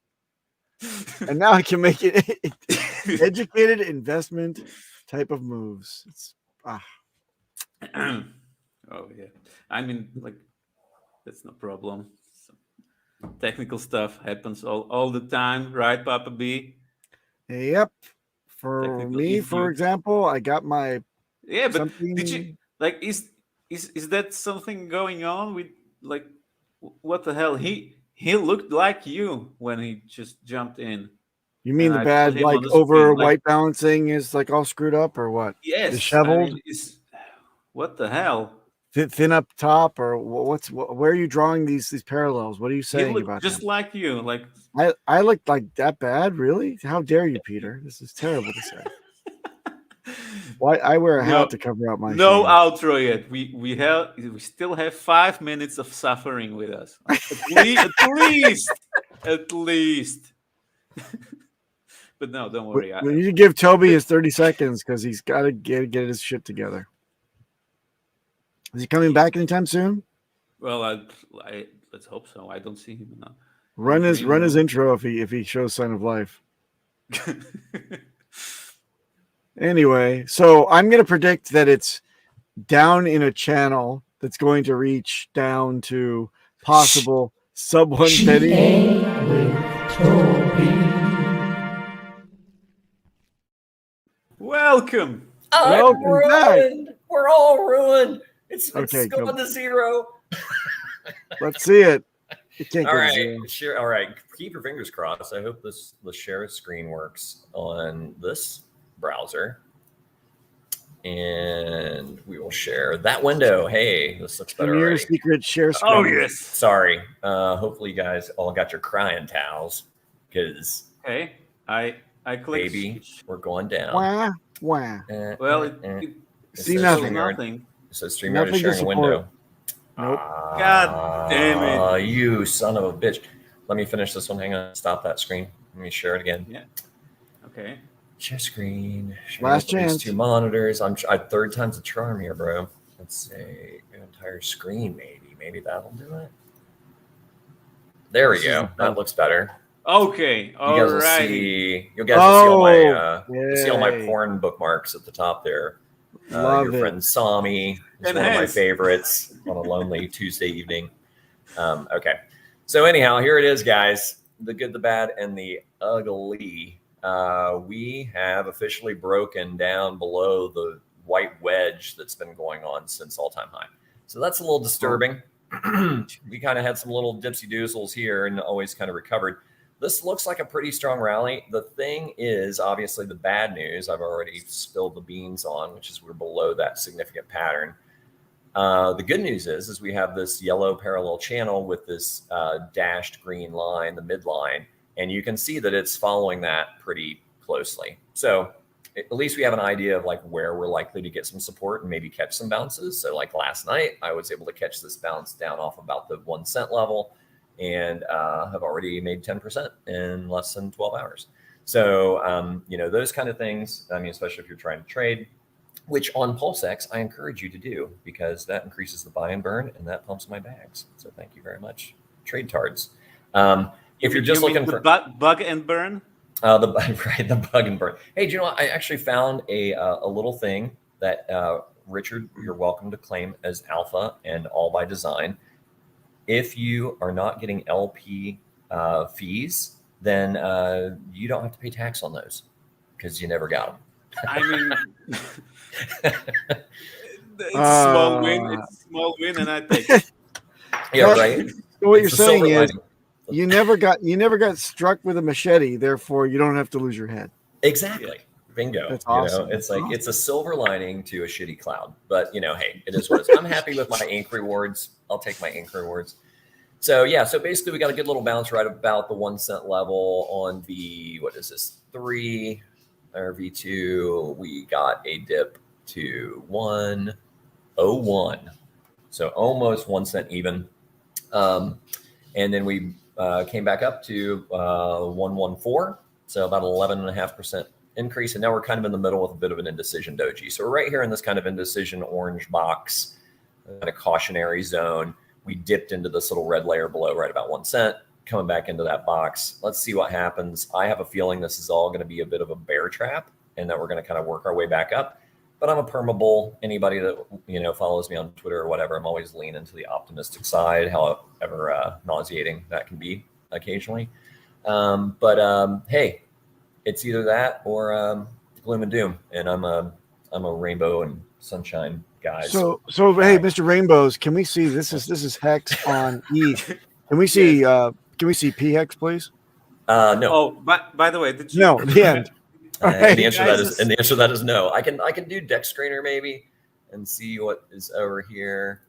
And now I can make it educated investment type of moves. Oh yeah. I mean, like, that's no problem. Technical stuff happens all the time, right, Papa B? Yep. For me, for example, I got my but something... did you like is that something going on with, like, what the hell? He looked like you when he just jumped in. You mean the bad, like, over white balancing is like all screwed up or what? Yes. Disheveled? I mean, what the hell? Thin up top, or where are you drawing these parallels? What are you saying about just like you? Like, I look like that bad? Really? How dare you, Peter? This is terrible to say. Why I wear a hat to cover up my shame. Outro yet. We still have 5 minutes of suffering with us. At least. But no, don't worry. We need to give Toby his 30 seconds because he's got to get his shit together. Is he coming back anytime soon? Well, let's hope so. I don't see him now. Run his intro if he shows sign of life. Anyway, so I'm going to predict that it's down in a channel that's going to reach down to possible sub 1 penny. Welcome. Welcome back. We're all ruined. It's Okay, going go. to zero. Let's see it. It can't All go to right, zero. sure. All right, keep your fingers crossed. I hope the share screen works on this browser, and we will share that window. Hey, this looks better Premiere already. secret share screen. Oh yes. Sorry. Hopefully, you guys all got your crying towels because Okay. I clicked. baby, we're going down. Wah, wah. Well, It See says nothing. StreamYard. Nothing. It says StreamYard is Nothing to sharing a support. window. Nope. God damn it. You son of a bitch. Let me finish this one. Hang on. Stop that screen. Let me share it again. Yeah. Okay. Share screen. Share Last with these chance. 2 monitors. I third time's a charm here, bro. Let's say an entire screen, maybe. Maybe that'll do it. There we This go. is- That looks better. Okay. You All guys will right. see. You guys will see all my. Oh, You'll see all my yay. porn bookmarks at the top there. Love Your it. friend Sami is one of my Enhance. favorites on a lonely Tuesday evening. Okay. So anyhow, here it is, guys. The good, the bad, and the ugly. We have officially broken down below the white wedge that's been going on since all-time high. So that's a little disturbing. We kind of had some little dipsy doozles here and always kind of recovered. This looks like a pretty strong rally. The thing is, obviously, the bad news I've already spilled the beans on, which is we're below that significant pattern. The good news is we have this yellow parallel channel with this dashed green line, the midline, and you can see that it's following that pretty closely. So at least we have an idea of like where we're likely to get some support and maybe catch some bounces. So like last night, I was able to catch this bounce down off about the 1 cent level and have already made 10% in less than 12 hours. So, those kind of things, I mean, especially if you're trying to trade, which on PulseX, I encourage you to do because that increases the buy and burn and that pumps my bags. So thank you very much, trade tards. If you're just You mean looking the for bug and burn. the bug and burn. Hey, do you know what? I actually found a little thing that Richard, you're welcome to claim as alpha and all by design. If you are not getting LP fees, then you don't have to pay tax on those because you never got them. I mean, it's a small win. It's a small win, and I take it. Yeah, Well, right. So what It's you're the saying silver is lining. you never got struck with a machete, therefore you don't have to lose your head. Exactly. Bingo. That's awesome. It's That's like awesome. it's a silver lining to a shitty cloud. But hey, it is what it is. I'm happy with my ink rewards. I'll take my ink rewards. So yeah, so basically we got a good little bounce right about the 1 cent level on V3 or V2. We got a dip to 101. So almost 1 cent even. And then we came back up to 114. So about 11.5% increase. And now we're kind of in the middle with a bit of an indecision doji. So we're right here in this kind of indecision orange box, kind of cautionary zone. We dipped into this little red layer below right about 1 cent, coming back into that box. Let's see what happens. I have a feeling this is all going to be a bit of a bear trap and that we're going to kind of work our way back up. But I'm a perma bull. Anybody that follows me on Twitter or whatever, I'm always leaning to the optimistic side, however nauseating that can be occasionally. Hey, it's either that or gloom and doom, and I'm a rainbow and sunshine guy. So hey, Mr. Rainbows, can we see this is Hex on ETH? Can we see PHEX, please? No. Oh, by the way, did you? No, the end. All And right. the answer to that is no. I can do deck screener maybe and see what is over here.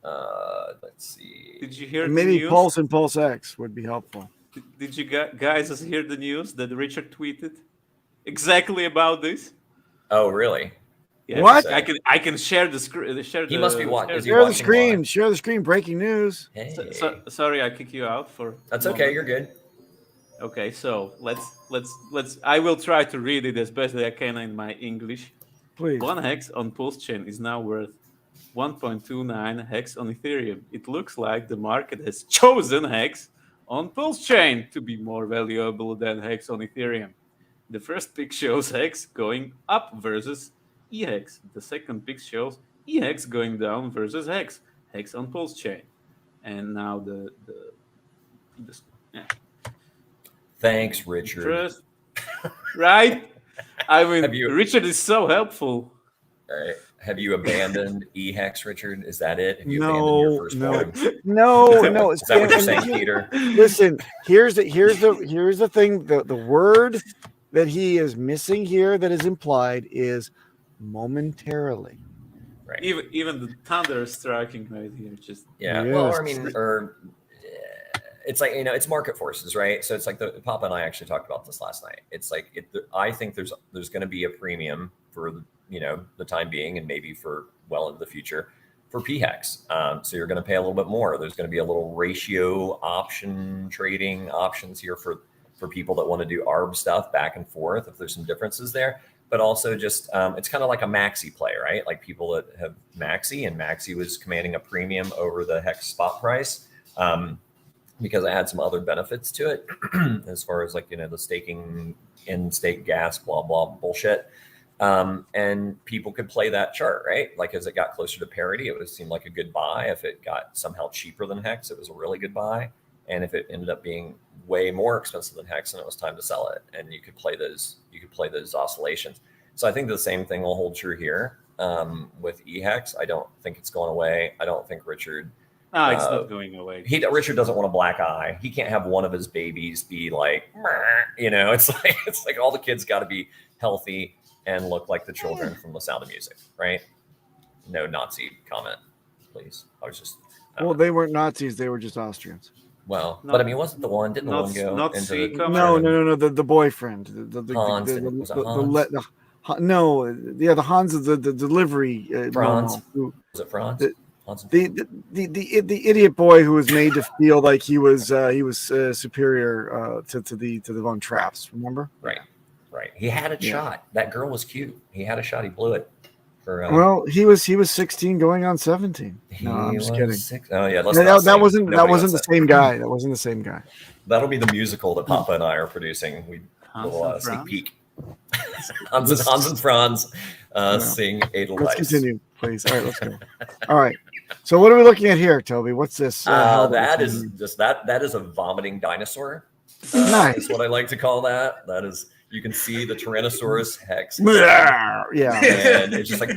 Let's see. Did you hear Maybe the news? Pulse and Pulse X would be helpful. Did you guys hear the news that Richard tweeted exactly about this? Oh, really? Yeah, What? I can share the screen. He must be watching. Is he Share the watching screen. live? Share the screen. Breaking news. Hey. Sorry, I kick you out for. That's a okay. moment. You're good. Okay, so let's. I will try to read it as best as I can in my English. Please. 1 hex on Pulsechain is now worth 1.29 hex on Ethereum. It looks like the market has chosen hex on Pulsechain to be more valuable than HEX on Ethereum. The first pic shows HEX going up versus EHEX. The second pic shows EHEX going down versus HEX. HEX on Pulsechain. And now the yeah. Thanks, Richard. First, right? I mean, Have you- Richard is so helpful. All right. Have you abandoned EHEX, Richard? Is that it? Have you abandoned No, your first form? no. Is that what you're and- saying, Peter? Listen, here's the thing. The word that he is missing here that is implied is momentarily. Right. Even the thunder is striking right here. Just Yeah. Yes. Well, I mean, it's like, it's market forces, right? So it's like Papa and I actually talked about this last night. It's like I think there's going to be a premium for the time being, and maybe for well into the future for PHEX. So you're going to pay a little bit more. There's going to be a little ratio option trading options here for people that want to do ARB stuff back and forth, if there's some differences there. But also just it's kind of like a maxi play, right? Like people that have maxi, and maxi was commanding a premium over the HEX spot price because I had some other benefits to it as far as like, the staking, in-stake gas, blah, blah, bullshit. And people could play that chart, right? Like as it got closer to parity, it would seem like a good buy. If it got somehow cheaper than HEX, it was a really good buy. And if it ended up being way more expensive than HEX, then it was time to sell it. And you could play those oscillations. So I think the same thing will hold true here with EHEX. I don't think it's going away. I don't think Richard. no, it's not going away. Richard doesn't want a black eye. He can't have one of his babies be like, it's like all the kids got to be healthy and look like the children from The Sound of Music, right? No Nazi comment, please. I was just. Well, they weren't Nazis; they were just Austrians. Well, No, but I mean, wasn't the one? Didn't the one go Nazi into? comment. No. The boyfriend, the Hans, was it Hans? the Hans of the delivery. Franz? Momo, Was it Franz? Hans and the idiot boy who was made to feel like he was superior to the Von Trapps. Remember? Right. He had a shot. That girl was cute. He had a shot. He blew it. Well, he was 16 going on 17. No, I'm just kidding. Oh yeah, That wasn't the same guy. That wasn't the same guy. That'll be the musical that Papa and I are producing. We will sneak peek. Hans and Franz sing Edelweiss. Let's continue, please. All right, let's go. All right. So what are we looking at here, Toby? What's this? That is just that is a vomiting dinosaur. Nice. That's what I like to call that. That is. You can see the Tyrannosaurus Hex. Yeah. And it's just like,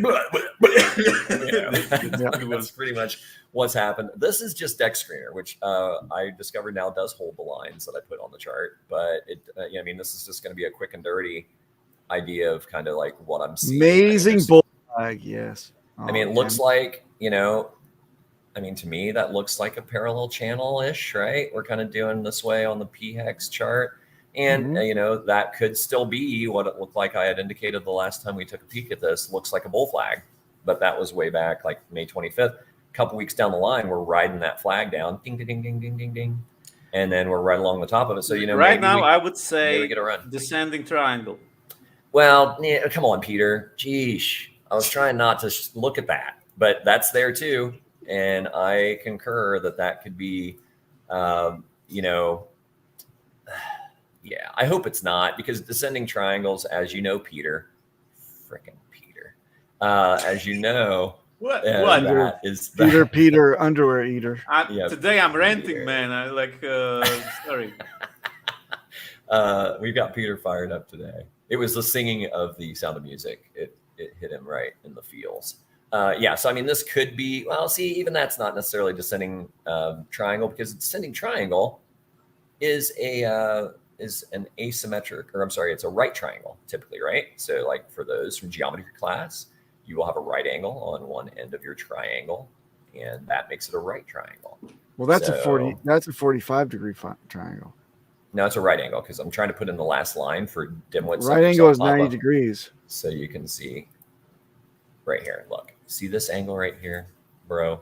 that's pretty much what's happened. This is just Deck Screener, which I discovered now does hold the lines that I put on the chart. But this is just going to be a quick and dirty idea of kind of like what I'm seeing. Amazing bull flag, yes. It looks like, to me, that looks like a parallel channel-ish, right? We're kind of doing this way on the PHEX chart. And, that could still be what it looked like I had indicated the last time we took a peek at this. Looks like a bull flag, but that was way back like May 25th. A couple weeks down the line, we're riding that flag down. Ding, ding, ding, ding, ding, ding, ding. And then we're right along the top of it. So, right now, I would say we get a run. Descending triangle. Well, come on, Peter. Geesh. I was trying not to look at that, but that's there too. And I concur that could be, yeah, I hope it's not, because descending triangles, as you know, Peter, freaking Peter, as you know, What? That is Peter, underwear eater. Today I'm ranting, man. I like, sorry. We've got Peter fired up today. It was the singing of the Sound of Music. It hit him right in the feels. So this could be, even that's not necessarily descending triangle, because descending triangle is an asymmetric, it's a right triangle typically, right? So like for those from geometry class, you will have a right angle on one end of your triangle, and that makes it a right triangle. Well, that's a 45-degree triangle. No, it's a right angle, because I'm trying to put in the last line for dimwits. Right angle is 90 degrees. So you can see right here. Look, see this angle right here, bro?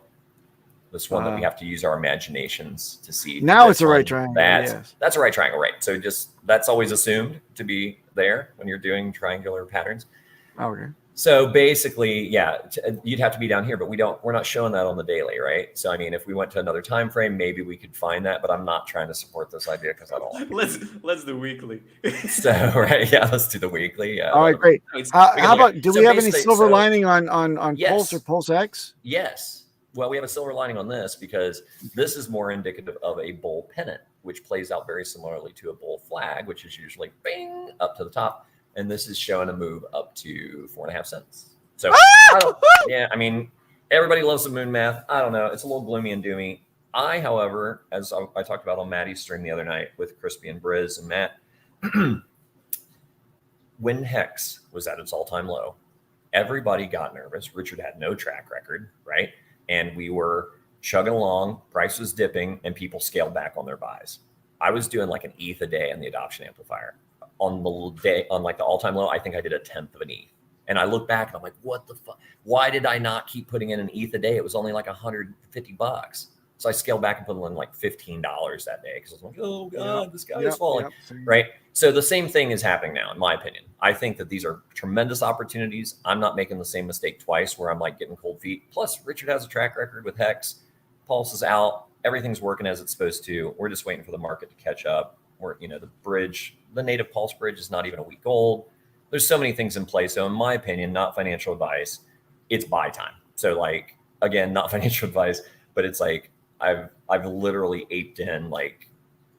This one that we have to use our imaginations to see. Now it's a right triangle. That's a right triangle, right? So that's always assumed to be there when you're doing triangular patterns. Okay. So basically, yeah, you'd have to be down here, but we're not showing that on the daily, right? So I mean, if we went to another time frame, maybe we could find that, but I'm not trying to support this idea because I don't like it. Let's do weekly. So right, yeah, let's do the weekly. Yeah. All right, great. It's- How about, do So we have any basically- silver so- lining on Yes. Pulse or Pulse X? Yes. Well, we have a silver lining on this because this is more indicative of a bull pennant, which plays out very similarly to a bull flag, which is usually bing up to the top. And this is showing a move up to 4.5 cents. So, yeah, I mean, everybody loves the moon math. I don't know. It's a little gloomy and doomy. I, however, as I talked about on Maddie's stream the other night with Crispy and Briz and Matt, when Hex was at its all-time low, everybody got nervous. Richard had no track record, right? And we were chugging along, price was dipping, and people scaled back on their buys. I was doing like an ETH a day on the adoption amplifier. On the day, on like the all-time low, I think I did 1/10 of an ETH. And I look back and I'm like, what the fuck? Why did I not keep putting in an ETH a day? It was only like $150. So I scaled back and put in like $15 that day because I was like, oh God, this guy is falling. Right. So the same thing is happening now, in my opinion. I think that these are tremendous opportunities. I'm not making the same mistake twice where I'm like getting cold feet. Plus, Richard has a track record with Hex. Pulse is out. Everything's working as it's supposed to. We're just waiting for the market to catch up. Or, you know, the bridge, the native Pulse bridge is not even a week old. There's so many things in play. So in my opinion, not financial advice, it's buy time. So like, again, not financial advice, but it's like, I've literally aped in like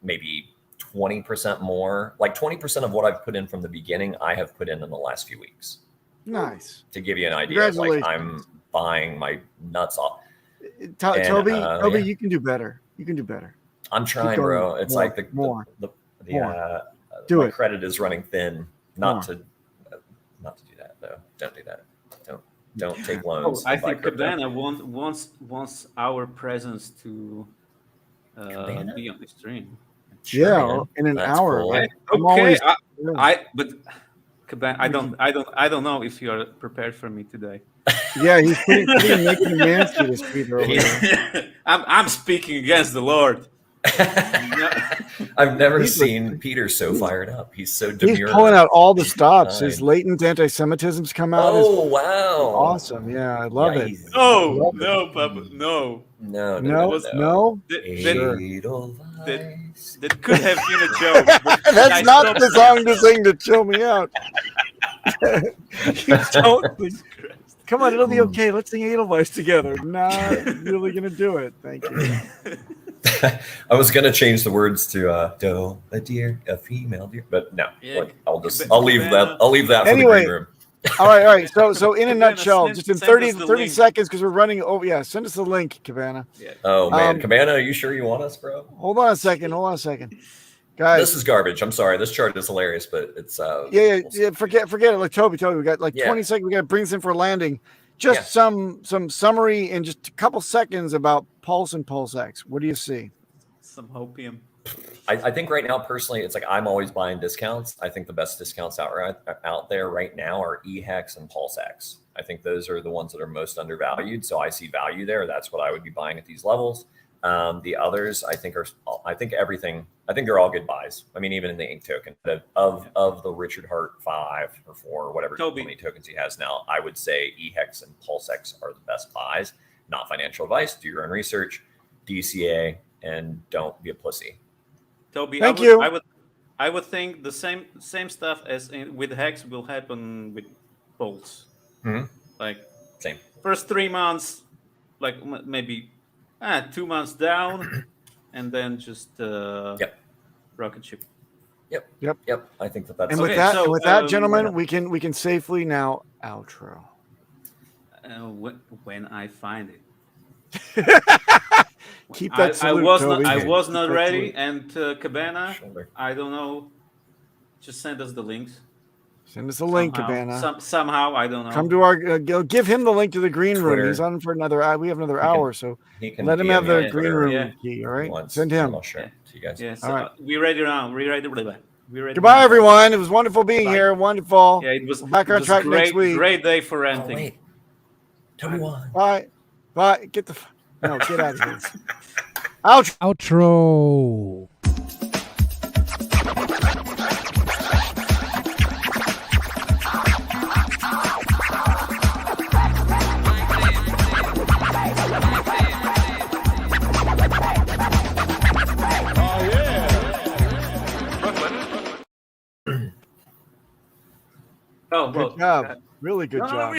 maybe 20% more, like 20% of what I've put in from the beginning, I have put in the last few weeks. Nice. To give you an idea, like I'm buying my nuts off. Toby, yeah. you can do better. You can do better. I'm trying, bro. It's like the my credit is running thin. Not to do that though. Don't do that. Don't take loans. I think Cabana wants our presence to be on the stream. Yeah, in an hour. Cool. Like, Okay, but Cabana, I don't know if you're prepared for me today. Yeah, he's pretty making nasty this Peter over here. I'm speaking against the Lord. I've never seen Peter so fired up. He's so demure. He's pulling out all the stops. His latent anti-Semitism's come out. Oh, wow. Awesome. Yeah, I love it. No, Papa, no. No. That could have been a joke. That's not the song to sing to chill me out. Come on, it'll be okay. Let's sing Edelweiss together. Not really going to do it. Thank you. I was gonna change the words to "doe, a deer, a female deer," but no. Yeah, I'll leave that. I'll leave that for anyway, the green room. All right. So in a nutshell, just in 30 link. seconds, because we're running over. Yeah, send us the link, Cabana. Yeah. Oh man, Cabana, are you sure you want us, bro? Hold on a second, guys. This is garbage. I'm sorry. This chart is hilarious, but it's Yeah. Forget it. Like Toby, we got like 20 seconds. We got to bring this in for a landing. Just some summary in just a couple seconds about Pulse and Pulse X. What do you see? Some hopium. I think right now, personally, it's like I'm always buying discounts. I think the best discounts out there right now are HEX and Pulse X. I think those are the ones that are most undervalued. So I see value there. That's what I would be buying at these levels. The others, I think they're all good buys. I mean, even in the ink token of the Richard Hart 5 or 4 or whatever many tokens he has now, I would say HEX and Pulse X are the best buys. Not financial advice. Do your own research, DCA, and don't be a pussy. Toby, Thank you. I would think the same stuff as with Hex will happen with Pulse. Mm-hmm. Like same. First 3 months, like maybe 2 months down, and then just rocket ship. Yep. I think that's. And with that, gentlemen, we can safely now outro. When I find it. Keep that salute, I was not ready, and Cabana, I don't know. Just send us the links. Send us a link, Cabana. Somehow, I don't know. Come to our. Give him the link to the green room. He's on for another. We have another hour, so let him have the green room key. All right, send him. I'll share it to you guys. Yeah, so all right. We're ready now. We're ready. Goodbye, everyone. It was wonderful being here. Wonderful. Yeah, it was back on track next week. Great day for renting. Oh, wait. Toby won. Bye. Get out of here. Outro. Oh, Good well, job. Really good No, job.